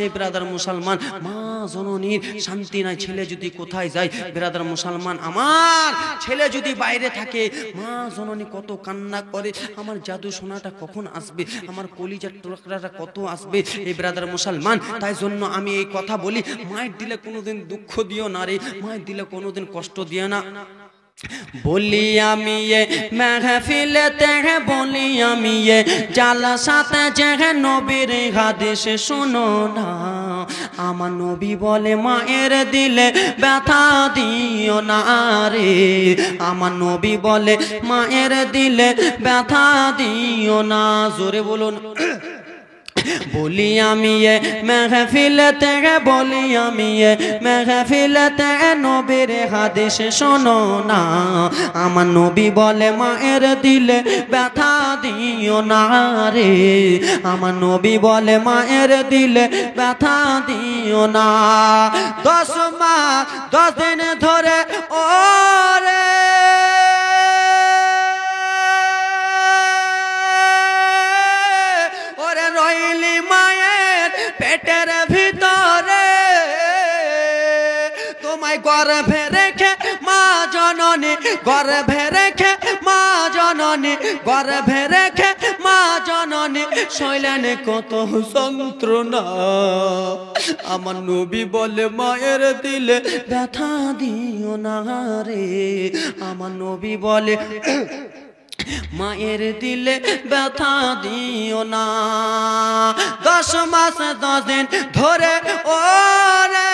এই ব্রাদার মুসলমান মা জননীর শান্তি নাই, ছেলে যদি কোথায় যায় ব্রাদার মুসলমান, আমার ছেলে যদি বাইরে থাকে মা জননী কত কান্না করে, আমার জাদু সোনাটা কখন আসবে, আমার কলিজার টুকরাটা কত আসবে। এই ব্রাদার মুসলমান, তাই জন্য আমি এই কথা বলি, মায়ের দিলে কোনোদিন দুঃখ দিও না রে, মায়ের দিলে কোনোদিন কষ্ট দিও না। বলি আমি এ মেহফিলেতে, বলি আমি এ জালসাতে যে নবীর হাদিস শুনো না। আমার নবী বলে মায়ের দিলে ব্যথা দিও না রে, আমার নবী বলে মায়ের দিলে ব্যথা দিও না। জোরে বলুন। বলি আমি এ মেহফিলেতে, বলি আমি এ মেহফিলেতে নবীর হাদিস শোনো না। আমার নবী বলে মায়ের দিলে ব্যথা দিও না রে, আমার নবী বলে মায়ের দিলে ব্যথা দিও না। 10 মাস 10 দিন ধরে ওরে তোমায় গর্ভে রেখে মা জননী, গর্ভে রেখে মা জননী, গর্ভে রেখে মা জননী শৈলেন কত যন্ত্রণা। আমার নবী বলে মায়ের দিলে ব্যথা দিও না রে, আমার নবী বলে মায়ের দিলে ব্যথা দিও না। 10 মাস 10 দিন ধরে ওরে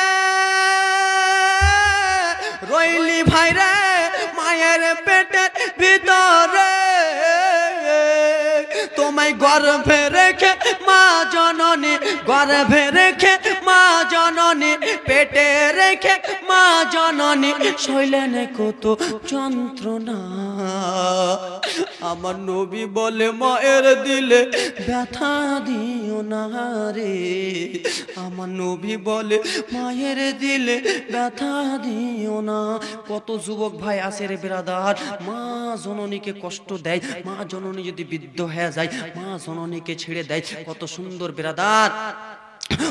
রইলি ভাই রে মায়ের পেটের ভিতরে, তোমায় গর্ভে রেখে মা জননী, গর্ভে রেখে মা জননী, পেটে রেখে মা জননী শৈলেন কত যন্ত্রণা। আমার নবী বলে মায়ের দিলে ব্যথা দিও না রে, আমার নবী বলে মায়ের দিলে ব্যথা দিও না। কত যুবক ভাই আছে রে বিরাদার, মা জননীকে কষ্ট দেয়, মা জননী যদি বৃদ্ধ হয়ে যায় মা জননীকে ছেড়ে দেয়, কত সুন্দর বিরাদার।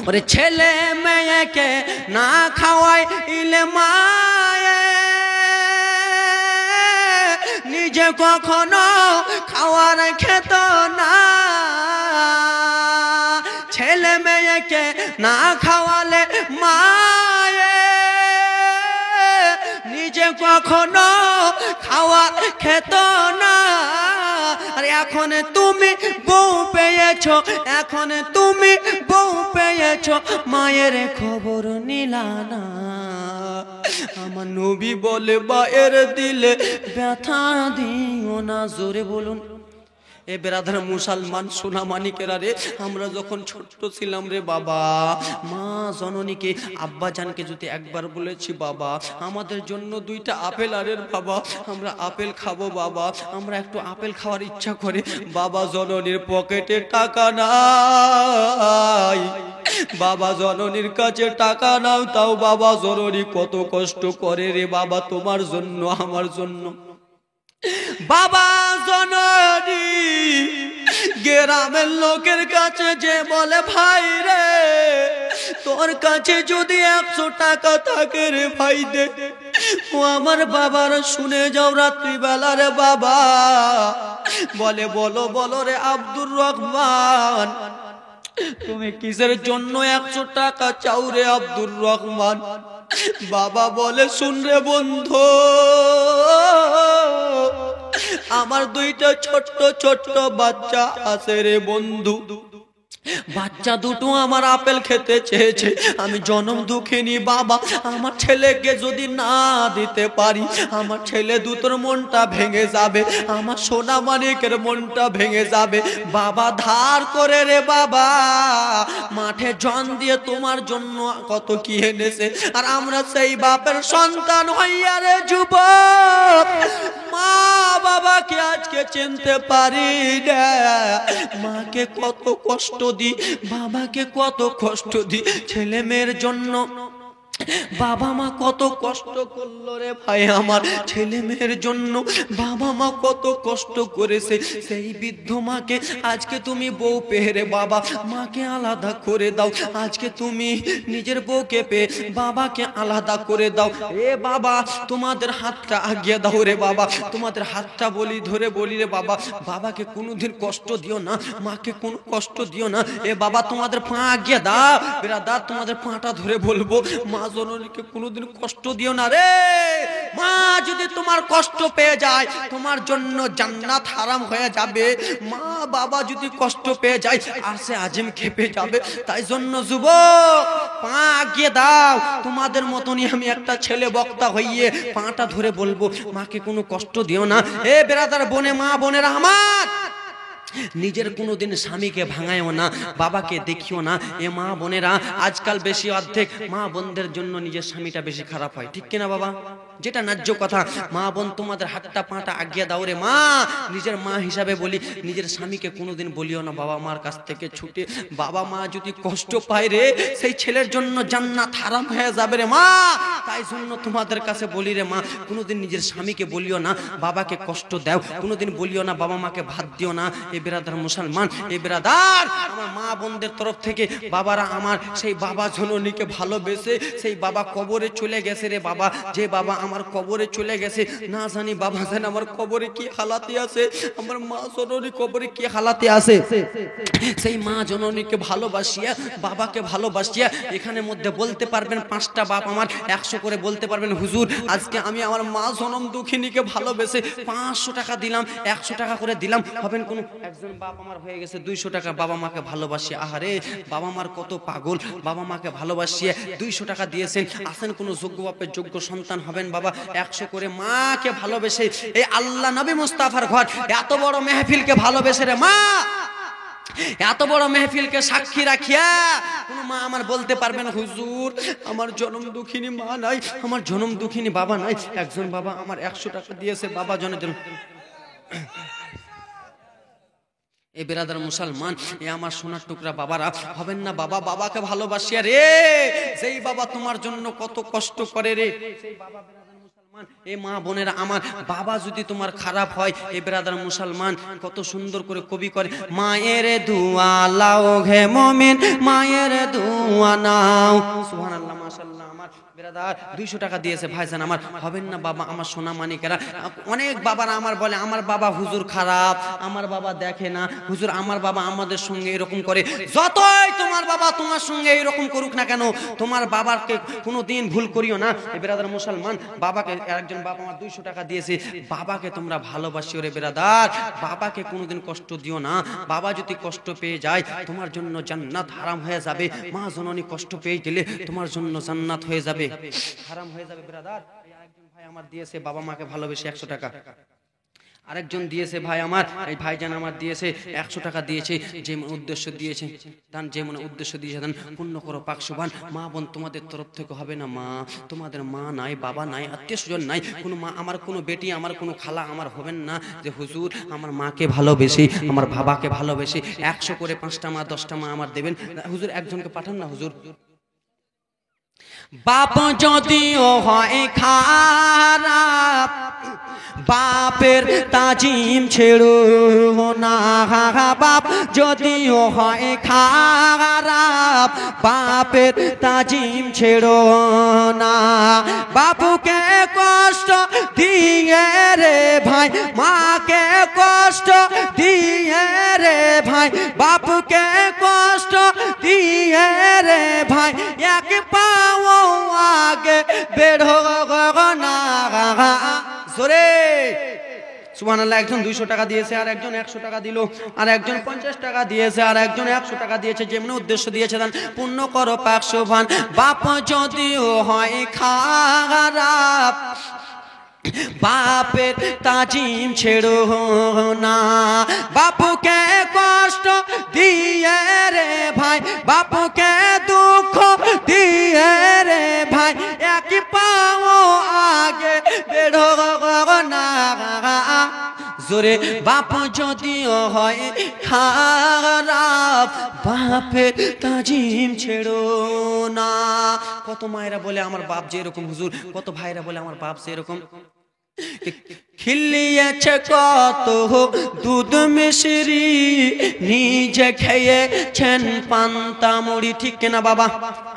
ওরে ছেলে মেয়েকে না খাওয়াই ইলে মায়ে, নিজে কখনো খাওয়ার খেত না। ছেলে মেয়েকে না খাওয়ালে মায়ে, নিজে কখনো খাওয়ার খেত না। আর এখন তুমি বউ পেয়েছো, এখন তুমি বউ পেয়েছো, মায়ের খবর নিলা না। আমার নবী বলে মায়ের দিলে ব্যথা দিও না। জোরে বলুন এ বেরাদার মুসলমান সোনা মানিকেরা রে, আমরা যখন ছোট্ট ছিলাম রে বাবা, মা জননীকে আব্বা জানকে যদি একবার বলেছি বাবা আমাদের জন্য 2টা আপেল আনের বাবা, আমরা আপেল খাবো বাবা, আমরা একটু আপেল খাওয়ার ইচ্ছা করে, বাবা জননীর পকেটে টাকা নাই, বাবা জননীর কাছে টাকা নাও, তাও বাবা জননী কত কষ্ট করে রে বাবা তোমার জন্য আমার জন্য। বাবা জননী গ্রামের লোকের কাছে যে বলে ভাই রে তোর কাছে যদি 100 টাকা থাকে রে ভাই দে, ও আমার বাবার শুনে যাও রাত্রিবেলা রে বাবা বলে বলো বলো রে আব্দুর রহমান তুমি কিসের জন্য 100 টাকা চাও রে আব্দুর রহমান? বাবা বলে শুন রে বন্ধু, আমার 2টা ছোট্ট ছোট্ট বাচ্চা আছে রে বন্ধু, বাচ্চা দুটো আমার আপেল খেতে চেয়েছে, আমি জন্ম দুঃখিনী বাবা, আমার ছেলেকে যদি না দিতে পারি আমার ছেলে দুটোর মনটা ভেঙে যাবে, আমার সোনা মানিকের মনটা ভেঙে যাবে। বাবা ধার করে রে বাবা মাঠে জন দিয়ে তোমার জন্য কত কি এনেছে, আর আমরা সেই বাপের সন্তান হইয়া রে যুবক মা বাবাকে আজকে চিনতে পারি না, মাকে কত কষ্ট দি, বাবাকে কত কষ্ট দি, ছেলে মেয়ের জন্য বাবা মা কত কষ্ট করলো রে ভাই আমার, ছেলে মেয়ের জন্য বাবা মা কত কষ্ট করেছে, সেই বৃদ্ধ মাকে আজকে তুমি বউ পেয়ে রে বাবা মাকে আলাদা করে দাও, আজকে তুমি নিজের বউকে পেয়ে বাবাকে আলাদা করে দাও। এ বাবা তোমাদের হাতটা আগিয়ে দাও রে বাবা, তোমাদের হাতটা বলি ধরে বলি রে বাবা, বাবাকে কোনোদিন কষ্ট দিও না, মাকে কোনো কষ্ট দিও না। এ বাবা তোমাদের পা আগিয়ে দাও বিরাদার, তোমাদের পাটা ধরে বলবো মা জননীকে কোনোদিন কষ্ট দিও না রে। মা যদি তোমার কষ্ট পেয়ে যায় তোমার জন্য জান্নাত হারাম হয়ে যাবে, মা বাবা যদি কষ্ট পেয়ে যায় আরশে আজিম খেপে যাবে। তাই জন্য যুবক পা আগিয়ে দাও, তোমাদের মতনই আমি একটা ছেলে বক্তা হইয়ে পাটা ধরে বলবো মাকে কোনো কষ্ট দিও না। এ বেরাদার বোনে মা বোনেরা আমার, নিজের কোনোদিন স্বামীকে ভাঙায়ও না, বাবাকে দেখিও না। এ মা বোনেরা আজকাল বেশি অর্ধেক মা বোনদের জন্য নিজের স্বামীটা বেশি খারাপ হয়, ঠিক কিনা বাবা? যেটা ন্যায্য কথা। মা বোন তোমাদের হাতটা পাটা আগিয়ে দাও রে মা। নিজের মা হিসাবে বলি, নিজের স্বামীকে কোনোদিন বলিও না বাবা মার কাছ থেকে ছুটে। বাবা মা যদি কষ্ট পায় রে, সেই ছেলের জন্য জান্নাত হারাম হয়ে যাবে রে মা। তাই জন্য তোমাদের কাছে বলি রে মা, কোনোদিন নিজের স্বামীকে বলিও না বাবাকে কষ্ট দাও, কোনোদিন বলিও না বাবা মাকে ভাত দিও না। এই বেরাদার মুসলমান, এই বেরাদার আমার মা বোনদের তরফ থেকে বাবারা আমার সেই বাবা জননীকে ভালোবেসে সেই বাবা কবরে চলে গেছে রে বাবা। যে বাবা আমার কবরে চলে গেছে, না জানি বাবা জানে আমার কবরে কি হালাতে আছে, আমার মা জননী কবরে কি হালাতে আছে। সেই মা জননীকে ভালোবাসিয়া বাবাকে ভালোবাসিয়া এখানে মধ্যে বলতে পারবেন 5টা বাপ আমার 100 করে বলতে পারবেন হুজুর আজকে আমি আমার মা জনম দুঃখিনীকে ভালোবেসে 500 টাকা দিলাম, 100 টাকা করে দিলাম, হবেন কোন একজন বাপ আমার হয়ে গেছে 200 টাকা বাবা মাকে ভালোবাসিয়া। আহারে বাবা মার কত পাগল, বাবা মাকে ভালোবাসিয়া 200 টাকা দিয়েছেন। আসেন কোন যোগ্য বাপের যোগ্য সন্তান হবেন বাবা 100 করে মাকে ভালোবেসে এই আল্লাহ নবী মুস্তাফার ঘর এত বড় মেহফিলকে ভালোবেসে রে মা, এত বড় মেহফিলকে সাক্ষী রাখিয়া কোন মা আমার বলতে পারবেন হুজুর আমার জনম দুঃখিনী মা নাই, আমার জনম দুঃখিনী বাবা নাই। একজন বাবা আমার 100 টাকা দিয়েছে বাবা জনের জন্য। এ বেরাদার মুসলমান, এ আমার সোনার টুকরা বাবারা হবেন না বাবা বাবাকে ভালোবাসিয়া রে, যেই বাবা তোমার জন্য কত কষ্ট করে রে, সেই বাবা এ মা বোনেরা আমার বাবা যদি তোমার খারাপ হয়, এ বেরাদার মুসলমান কত সুন্দর করে কবি করে, মায়ের দুয়া লাও হে মুমিন মায়ের দুয়া নাও। সুবহানাল্লাহ মাশাআল্লাহ। আমার বেরাদার 200 টাকা দিয়েছে ভাইজান আমার হবেন না বাবা আমার সোনা মানিকেরা। অনেক বাবারা আমার বলে আমার বাবা হুজুর খারাপ, আমার বাবা দেখে না হুজুর, আমার বাবা আমাদের সঙ্গে এরকম করে। যতই তোমার বাবা তোমার সঙ্গে এরকম করুক না কেন, তোমার বাবাকে কোনোদিন ভুল করিও না। এ বেরাদার মুসলমান বাবাকে একজন বাবা আমার 200 টাকা দিয়েছে, বাবাকে তোমরা ভালোবাসিও রে বেরাদার, বাবাকে কোনোদিন কষ্ট দিও না। বাবা যদি কষ্ট পেয়ে যায় তোমার জন্য জান্নাত হারাম হয়ে যাবে। মা জননী কষ্ট পেয়ে গেলে তোমার জন্য জান্নাত হয়ে যাবে হারাম হয়ে যাবে বেরাদার। আরেকজন ভাই আমার দিয়েছে বাবা মাকে ভালোবেসে 100 টাকা। আরেকজন দিয়েছে ভাই আমার, এই ভাইজান আমার দিয়েছে 100 টাকা দিয়েছে, যে উদ্দেশ্য দিয়েছে দান, যে মনে উদ্দেশ্য দিয়েছে দান পূর্ণ করো পাক সুবহান। মা বোন তোমাদের তরফ থেকে হবে না মা, তোমাদের মা নাই বাবা নাই আত্মীয় স্বজন নাই, কোনো মা আমার কোনো বেটি আমার কোনো খালা আমার হবেন না যে হুজুর আমার মাকে ভালোবেসে আমার বাবাকে ভালোবেসে 100 করে 5টা মা 10টা মা আমার দেবেন। হুজুর একজনকে পাঠান না হুজুর। বাপ যদিও হয় খারাপ বাপের তাজিম ছেড়ো না, বাপ যদিও হয় খারাপ বাপের তাজিম ছেড়ো না। বাপুকে কষ্ট দিয়ে রে ভাই মাকে কষ্ট দিয়ে রে ভাই, বাপুকে কষ্ট দিয়ে রে ভাই এক পাও আগে বেড়ো না জোরে সুবহানাল্লাহ। একজন 200 টাকা দিয়েছে, আর একজন 100 টাকা দিল, আর একজন 50 টাকা দিয়েছে, আর একজন 100 টাকা দিয়েছে, যেমন উদ্দেশ্য দিয়েছে দান পূর্ণ করো পাক সুবহান। বাপ যদিও হয় খারাপ বাপের তাজিম ছেড়ো না, বাপুকে কষ্ট দিয়ে রে ভাই বাপুকে দুঃখ দিয়ে রে ভাই এক পাও আগে বেড়ো না জোরে। বাপ যদিও হয় খারাপ বাপের তাজিম ছেড়ো না। কত মায়েরা বলে আমার বাপ যে এরকম হুজুর, কত ভাইরা বলে আমার বাপ যে এরকম। খিলিয়েছে কত দুধ মিশরি নিজে খেয়েছেন পান্তা মুড়ি, ঠিক কিনা বাবা?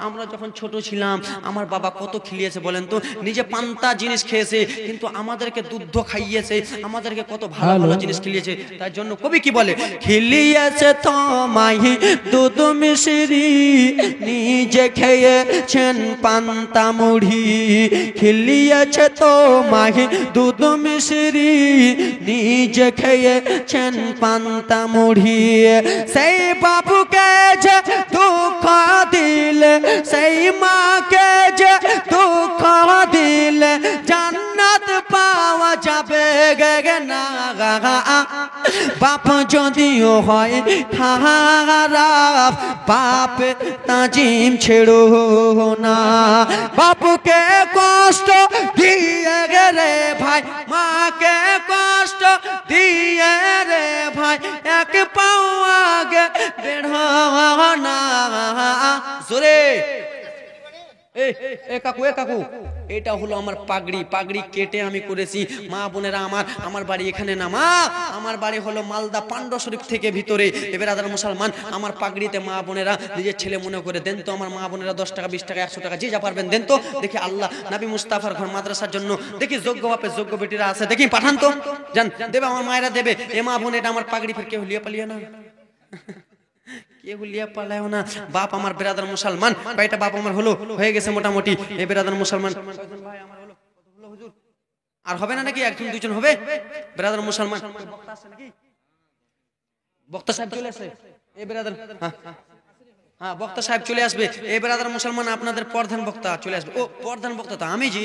আমরা যখন ছোট ছিলাম আমার বাবা কত খিলিয়েছে বলেন তো, নিজে পান্তা জিনিস খেয়েছে কিন্তু আমাদেরকে দুধ খাইয়েছে, আমাদেরকে কত ভালো ভালো জিনিস খিলিয়েছে। তার জন্য কবি কি বলে, খিলিয়েছে তোমায় দুধ মিশরি নিজে খেয়েছেন পান্তা মুড়ি, খিলিয়েছে তোমায় দুধ মিশরি নিজে খেয়েছেন পান্তা মুড়ি। সেই বাবুকে যে দুঃখ দিলে সেই মাকে যে দুঃখ দিলে জান্নাত পাওয়া যাবে গে না। বাপ যদিও হয় খারাপ বাপে তাজিম ছেড়ো না, বাপুকে কষ্ট দিয়ে মাকে কষ্ট দিয়ে রে ভাই এক পাও আগে বের হও না জোরে এ কাকু এটা হলো আমার পাগড়ি, পাগড়ি কেটে আমি করেছি। মা বোনেরা আমার বাড়ি এখানে না মা, আমার বাড়ি হলো মালদা পান্ডব শরীফ থেকে ভিতরে। এবার আদার মুসলমান আমার পাগড়িতে মা বোনেরা নিজের ছেলে মনে করে দেন তো। আমার মা বোনেরা 10 টাকা 20 টাকা 100 টাকা যে যা পারবেন দেন তো। দেখি আল্লাহ নবী মুস্তাফার ঘর মাদ্রাসার জন্য দেখি যোগ্য বাপের যোগ্য বেটিরা আছে, দেখি পাঠান তো, জান দেবে আমার মায়েরা দেবে। এ মা বোন এটা আমার পাগড়ি ফের কেউ লিয়ে পালিয়ে না, কেউ লিয়া পালায়ও না। বাপ আমার বেরাদার মুসলমান, ভাইটা বাপ আমার হলো হয়ে গেছে মোটামুটি। এই বেরাদার মুসলমান ভাই আমার হলো হুজুর, আর হবে না নাকি? একজন দুজন হবে বেরাদার মুসলমান। বক্তা আছে নাকি? বক্তা সাহেব চলে আসে। এই বেরাদার হ্যাঁ বক্তা সাহেব চলে আসবে। এই বেরাদার মুসলমান আপনাদের প্রধান বক্তা চলে আসবে। ও প্রধান বক্তা তো আমি জি।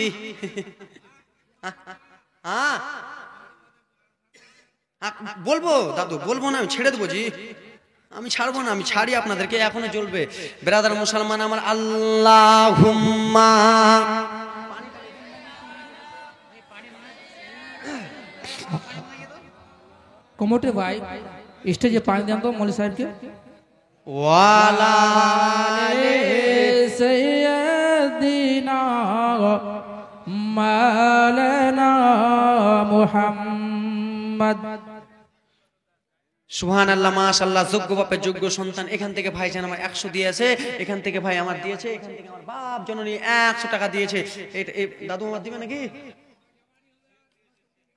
হ্যাঁ বলবো দাদু, বলবো না, আমি ছেড়ে দেবো জি, আমি ছাড়বো না, আমি ছাড়ি আপনাদেরকে, এখনো জ্বলবে। বেরাদার মুসলমান আমার আল্লাহুম্মা কমোটে ভাই স্টেজে পানি দেন তো মৌলী সাহেবকে। ওয়ালা সাইয়্যিদিনা মাওলানা মুহাম্মদ। সুবহানাল্লাহ মাশাআল্লাহ, যোগ্য বাপের যোগ্য সন্তান। এখান থেকে ভাইজান আমার 100 দিয়েছে, এখান থেকে ভাই আমার দিয়েছে, এখান থেকে আমার বাপ জননী 100 টাকা দিয়েছে। দাদু আমার দিবে নাকি?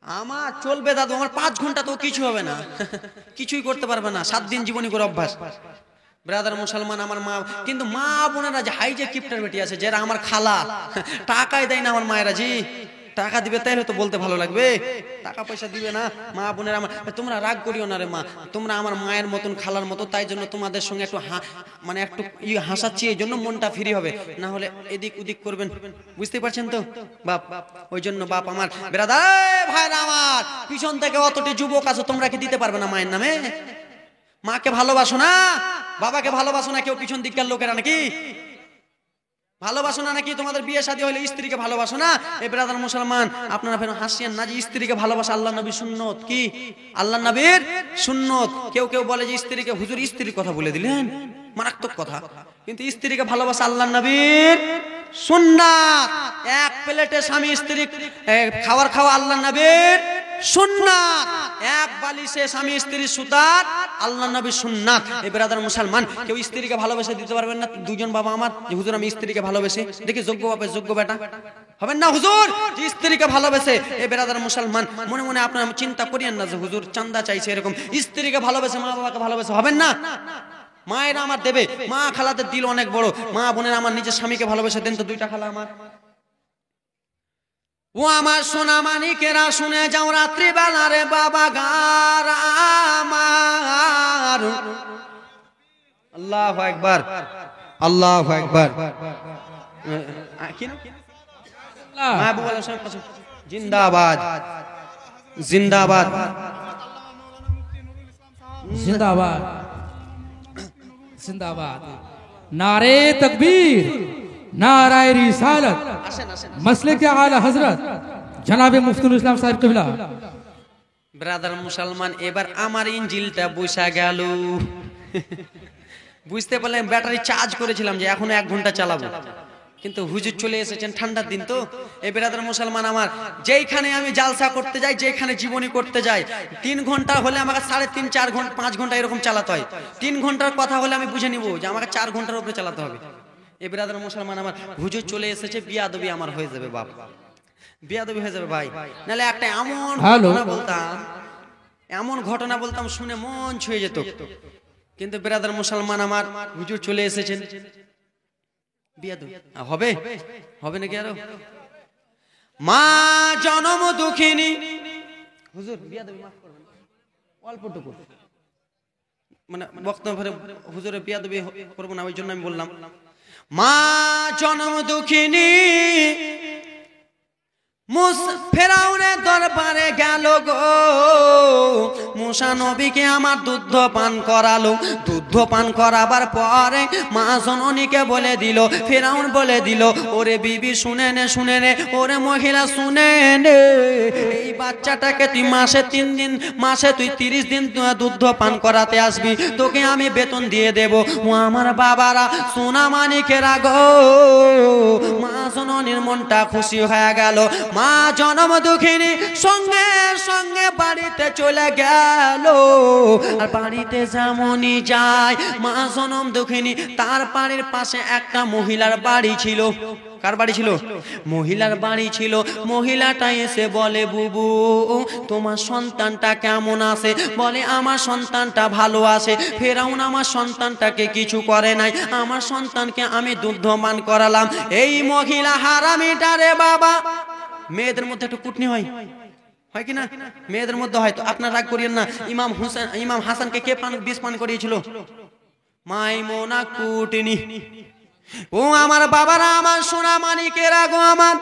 আমার চলবে দাদু, আমার 5 ঘন্টা তো কিছু হবে না, কিছুই করতে পারবে না, 7 দিন জীবনী করে অভ্যাস। ব্রাদার মুসলমান আমার মা, কিন্তু মা বোনেরা যে হাই যে কিপ্টার বেটি আছে যারা আমার খালা, টাকাই দেয় না আমার মায়েরা জি। টাকা দিবে তাইলে তো বলতে ভালো লাগবে, টাকা পয়সা দিবে না মা বোনেরা আমার। তোমরা রাগ করিও না রে মা, তোমরা আমার মায়ের মতন খালার মতো, তাই জন্য তোমাদের সঙ্গে একটু মানে একটু হাসাচ্ছি, এই জন্য মনটা ফ্রি হবে, না হলে এদিক ওদিক করবেন, বুঝতে পারছেন তো বাপ। ওই জন্য বাপ আমার ব্রাদার ভাইরা আমার পিছন থেকে অতটি যুবক আছো, তোমরা কি দিতে পারবে না মায়ের নামে? মাকে ভালোবাসো না, বাবাকে ভালোবাসো না, কেউ পিছন দিককার লোকেরা নাকি ভালোবাসো না নাকি? তোমাদের বিয়ে শাদী হলে স্ত্রীকে ভালোবাসো না? এই ব্রাদার মুসলমান আপনারা ফের হাসিয়েন না যে স্ত্রীকে ভালোবাসা আল্লাহ নবী সুন্নত। কি আল্লাহ নবীর সুন্নত? কেউ কেউ বলে যে স্ত্রীকে, হুজুর স্ত্রীর কথা বলে দিলেন, মারাত্মক কথা, কিন্তু স্ত্রীকে ভালোবাসা আল্লাহ নবীর সুন্নাত। এক প্লেটে স্বামী স্ত্রী খাবার খাওয়া আল্লাহ নবীর সুন্নাত, এক বালিশে স্বামী স্ত্রী সুতার আল্লাহ নবীর সুন্নাত। এই ব্রাদার মুসলমান কেউ স্ত্রীকে ভালোবেসে দিতে পারবেন না? দুজন বাবা আমার যে হুজুর আমি স্ত্রীকে ভালোবেসে, দেখি যোগ্য বাপের যোগ্য বেটা হবেন না হুজুর যে স্ত্রীকে ভালোবেসে। এই ব্রাদার মুসলমান মনে মনে আপনারা চিন্তা করিয়েন না যে হুজুর চান্দা চাইছে এরকম, স্ত্রীকে ভালোবেসে মা বাবাকে ভালোবেসে হবেন না। মায়েরা আমার দেবে, মা খালাদের দিল অনেক বড়, মা বোনের আমার নিজের স্বামীকে ভালোবেসে দেন তো, 2টা খালা আমার। ও আমার সোনা মানিকেরা শুনে যাও রাত্রি বেলা রে বাবা গার আমার। আল্লাহু আকবার, আল্লাহু আকবার। মাহবুব আলম সাহেব জিন্দাবাদ, জিন্দাবাদ, जिंदाबाद जिंदाबाद। नारे तकबीर, नारे रिसालत, मसले के आला हजरत जनाबे मुफ्तुल इस्लाम साहब किबला। ব্রাদার মুসলমান এবার আমার ইঞ্জিলটা বসা গেল, বুঝতে পারলাম। ব্যাটারি চার্জ করেছিলাম যে এখনো 1 ঘন্টা চালাবো, কিন্তু হুজুর চলে এসেছেন, ঠান্ডার দিন তো। এই ব্রাদার মুসলমান আমার যেইখানে আমি জালসা করতে যাই, যেখানে জীবনী করতে যাই, 3 ঘন্টা হলে আমাকে 3.5 4 ঘন্টা 5 ঘন্টা এরকম চালাতে হয়। 3 ঘন্টার কথা হলে আমি বুঝে নিব যে আমাকে 4 ঘন্টার উপরে চালাতে হবে। এই ব্রাদার মুসলমান আমার হুজুর চলে এসেছে, বিয়াদবি আমার হয়ে যাবে বাপ, বিয়াদবি হয়ে যাবে ভাই। নাহলে একটা এমন ঘটনা বলতাম, এমন ঘটনা বলতাম শুনে মন ছুঁয়ে যেত। কিন্তু ব্রাদার মুসলমান আমার হুজুর চলে এসেছেন, বিয়াদবি হবে, হবে নাকি আরো? মা জনম দুঃখিনী, হুজুর বিয়াদবি মাফ করবেন অল্পটুকু, মানে বক্তব্য হুজুরের বিয়াদবি করবো না, ওই জন্য আমি বললাম। মা জনম দুঃখিনী ফেরাউনের দরবারে গেল গো, মুসা নবীকে আমার দুধ পান করালো। দুধ পান করাবার পরে মা জননীকে বলে দিল, ফেরাউন বলে দিল, ওরে বিবি শুনে নে, শুনে নে, ওরে মহিলা শুনে নে, এই বাচ্চাটাকে তুই মাসে 3 দিন, মাসে তুই 30 দিন দুধ পান করাতে আসবি, তোকে আমি বেতন দিয়ে দেব। ও আমার বাবারা, সোনা মানিকেরা গো, মা জননীর মনটা খুশি হয়ে গেল। মা জনম দুঃখিনী সঙ্গে সঙ্গে বাড়িতে চলে গেল। আর বাড়িতে যেমনই যায়, মা জনম দুঃখিনী তার বাড়ির পাশে একটা মহিলার বাড়ি ছিল। কার বাড়ি ছিল? মহিলার বাড়ি ছিল। মহিলাটা এসে বলে, বুবু তোমার সন্তানটা কেমন আছে? বলে আমার সন্তানটা ভালো আছে। ফেরাউন আমার সন্তানটাকে কিছু করে নাই, আমার সন্তানকে আমি দুধ পান করালাম। এই মহিলা হারামিটা রে বাবা। মেয়েদের মধ্যে একটু কুটনি হয়, হয় কি না? মেয়েদের মধ্যে হয়তো, আপনার রাগ করিয়েন না। ইমাম হাসানকে কে বিষ পান করিয়েছিল? মাইমুনা কুটনি। ও আমার বাবারা, আমার সোনা মানিকেরা গো, আমার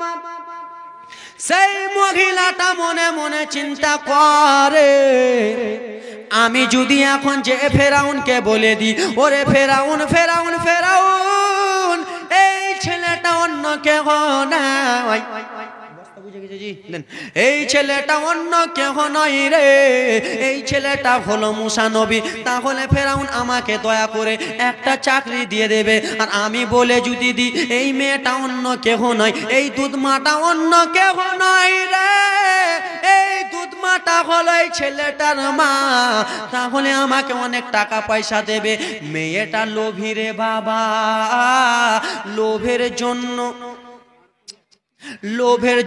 সেই মহিলাটা মনে মনে চিন্তা করে, আমি যদি এখন যে ফেরাউনকে বলে দিই, ওরে ফেরাউন ফেরাউন ফেরাউন, এই ছেলেটা অন্য কেহ নয়, এই ছেলেটা অন্য কেহ নয় রে, এই ছেলেটা হলো মুসা নবী। তাহলে ফেরাউন আমাকে দয়া করে একটা চাকরি দিয়ে দেবে। আর আমি বলে যদি দিই এই মেয়েটা অন্য কেহ নয়, এই দুধ মাটা অন্য কেহ নয় রে, এই দুধ মাটা হলো এই ছেলেটার মা, তাহলে আমাকে অনেক টাকা পয়সা দেবে। মেয়েটা লোভী রে বাবা, লোভের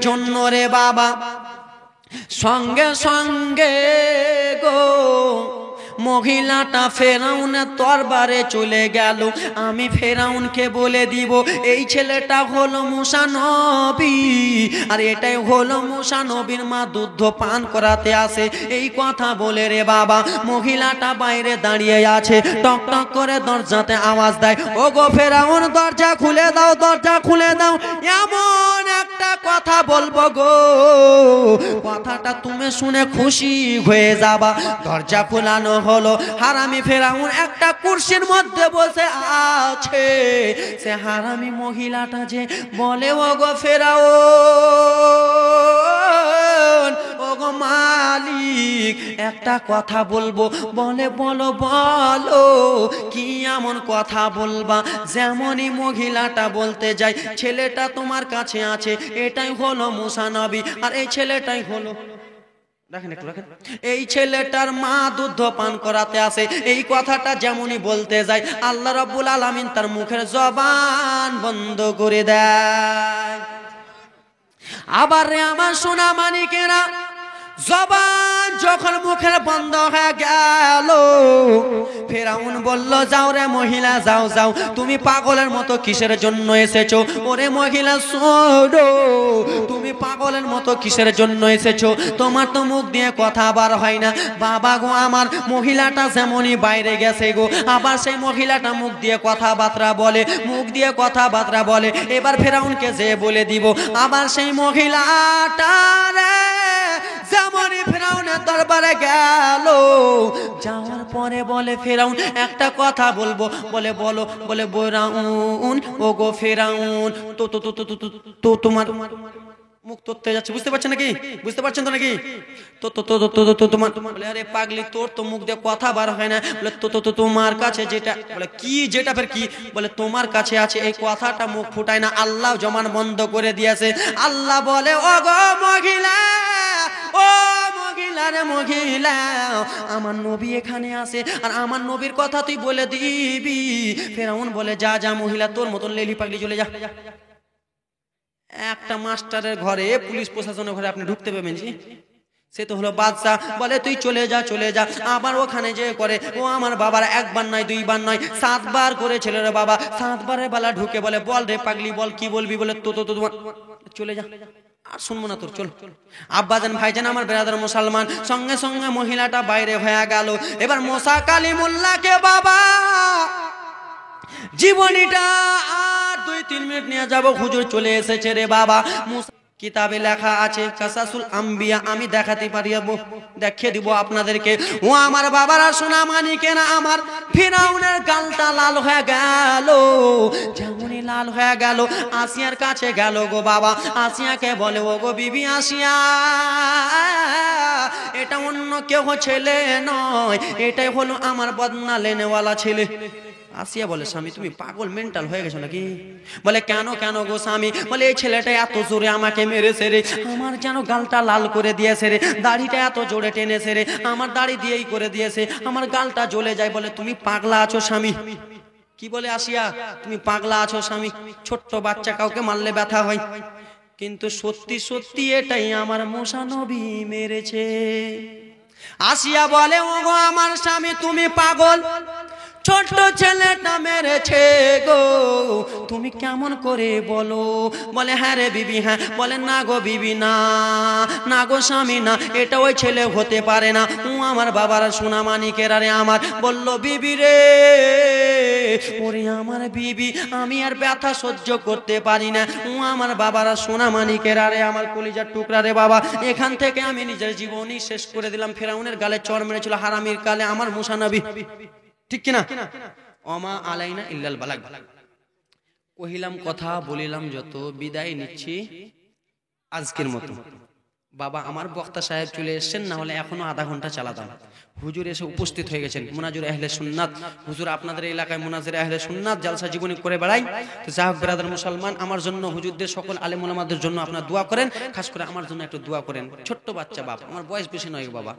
জন্য রে বাবা সঙ্গে সঙ্গে গো মহিলাটা ফেরাউনের দরবারে চলে গেল। আমি ফেরাউনকে বলে দিব এই ছেলেটা হলো মুসা নবী, আর এটাই হলো মুসা নবীর মা দুধ পান করাতে আসে। এই কথা বলে রে বাবা মহিলাটা বাইরে দাঁড়িয়ে আছে, টক টক করে দরজাতে আওয়াজ দেয়, ও গো ফেরাউন দরজা খুলে দাও, দরজা খুলে দাও, এমন একটা কথা বলবো গো, কথাটা তুমি শুনে খুশি হয়ে যাবা। দরজা খোলানো হলো, হারামি ফেরাউন একটা কুরসির মধ্যে বসে আছে। সে হারামি মহিলাটা যে বলে, ও গো ফেরাউন, ও গো মালিক, একটা কথা বলবো। বলে বলো বলো, কি এমন কথা বলবা? যেমনই মহিলাটা বলতে যায়, ছেলেটা তোমার কাছে আছে, এটাই হলো মুসা নবী, আর এই ছেলেটাই হলো, রাখেন একটু রাখেন, এই ছেলেটার মা দুধ পান করাতে আসে। এই কথাটা যেমনই বলতে যায়, আল্লাহ রাব্বুল আলামিন তার মুখের জবান বন্ধ করে দেয়। আবার রে আমার সোনা মানিকেরা, জবান যখন মুখের বন্ধ হয়ে গেল, ফেরাউন বলল, যাও রে মহিলা, যাও যাও, তুমি পাগলের মতো কিসের জন্য এসেছো? ওরে মহিলা শোনো, তুমি পাগলের মতো কিসের জন্য এসেছো? তোমার তো মুখ দিয়ে কথা বার হয় না। বাবা গো আমার, মহিলাটা যেমনই বাইরে গেছে গো, আবার সেই মহিলাটা মুখ দিয়ে কথাবার্তা বলে, মুখ দিয়ে কথাবার্তা বলে। এবার ফেরাউনকে যে বলে দিব, আবার সেই মহিলাটা রে যেমনই ফেরাউনের দরবারে গেল, যাওয়ার পরে বলে, ফেরাউন একটা কথা বলবো। বলে বলো। বলে ফেরাউন, ও গো ফেরাউন, তো তোমার মুখ তোতে যাচ্ছে, বুঝতে পারছেন নাকি? বুঝতে পারছেন তো নাকি? তো তোমার, বলে আরে পাগলি, তোর তো মুখ দিয়ে কথা বার হয় না। বলে তো তোমার কাছে যেটা, বলে কি যেটা, ফের কি? বলে তোমার কাছে আছে, এই কথাটা মুখ ফুটায় না, আল্লাহ জমান বন্ধ করে দিয়েছে। আল্লাহ বলে, ও গো মহিলা, ও মহিলা রে মহিলা, আমার নবী এখানে আছে, আর আমার নবীর কথা তুই বলে দিবি। ফেরাউন বলে, যা যা মহিলা, তোর মতন লেলি পাগলি চলে যা। একটা মাস্টারের ঘরে, পুলিশ প্রশাসনের ঘরে আপনি ঢুকতে পাবেন? সে তো হলো বাদশা। বলে তুই চলে যা, চলে যা। আবার ওখানে যে করে, ও আমার বাবার একবার নয়, দুইবার নয়, 7 বার করেছিল রে বাবা। 7 বারের বেলা ঢুকে বলে, বল রে পাগলি, বল কি বলবি? বলে তো চলে যা, আর শুনবো না তোর, চল। আব্বাজান ভাইজান আমার বেরাদার মুসলমান, সঙ্গে সঙ্গে মহিলাটা বাইরে হয়ে গেল। এবার মুসা কালিমুল্লাহকে বাবা জীবনীটা আর 2-3 মিনিট নিয়ে যাব, হুজুর চলে এসেছে রে বাবা। কিতাবে লেখা আছে কাসাসুল আম্বিয়া, আমি দেখাতে পারিয়াবো, দেখিয়ে দিব আপনাদেরকে। ও আমার বাবারা সোনা মানিকেরা, আমার ফিরাউনের গালটা লাল হয়ে গেল, যেমনই লাল হয়ে গেল আসিয়ার কাছে গেল গো বাবা, আসিয়াকে বলে ও গো বিবি আসিয়া, এটা অন্য কেউ ছেলে নয়, এটাই হলো আমার বদনা লেনেওয়ালা ছেলে। আসিয়া বলে স্বামী তুমি পাগল মেন্টাল হয়ে গেছো নাকি? বলে কেন কেন গো স্বামী? বলে এই ছেলেটা এত জোরে আমাকে মেরেছে রে, আমার যেন গালটা লাল করে দিয়েছে রে, দাড়িটা এত জোরে টেনেছে রে, আমার দাড়ি দিয়েই করে দিয়েছে, আমার গালটা জ্বলে যায়। বলে তুমি পাগলা আছো স্বামী? কি বলে আসিয়া, তুমি পাগলা আছো স্বামী? ছোট্ট বাচ্চা কাউকে মারলে ব্যথা হয়, কিন্তু সত্যি সত্যি এটাই আমার মুসা নবী মেরেছে। আসিয়া বলে ও গো আমার স্বামী তুমি পাগল, ছোট্ট ছেলেটা মেরেছে গো, তুমি কেমন করে বলো? বলে হ্যাঁ রে বিবি হ্যাঁ। বলে না গো বিবি না, না গো স্বামী না, এটা ওই ছেলে হতে পারে না। ও আমার বাবার সোনা মানিকের আরে আমার বলল বিবি রে, ওরে আমার বিবি আমি আর ব্যথা সহ্য করতে পারি না। ও আমার বাবার সোনা মানিকের আরে আমার কলিজার টুকরা রে বাবা, এখান থেকে আমি নিজের জীবনই শেষ করে দিলাম। ফিরাউনের গালে চড় মেরেছিল হারামির কালে আমার মুসা নবী, ঠিক কিনা? ওমা আলাইনা ইল্লাল বালাগ। কহিলাম কথা বলিলাম যত, বিদায় নিচ্ছি আজকের মতো। বাবা আমার বক্তা সাহেব চলে এসেছেন, না হলে এখনো আধা ঘন্টা চালাতাম। হুজুর এসে উপস্থিত হয়ে গেছেন, মুনাজুর আহলে সুন্নাত। হুজুর আপনাদের এলাকায় মুনাজির আহলে সুন্নাত জালসা জীবনী করে বেড়াই। তো যাই হোক ব্রাদার মুসলমান, আমার জন্য হুজুরদের সকল আলেম ওলামাদের জন্য আপনারা দোয়া করেন, খাস করে আমার জন্য একটু দোয়া করেন। ছোট্ট বাচ্চা বাপ, আমার বয়স বেশি নয় বাবা।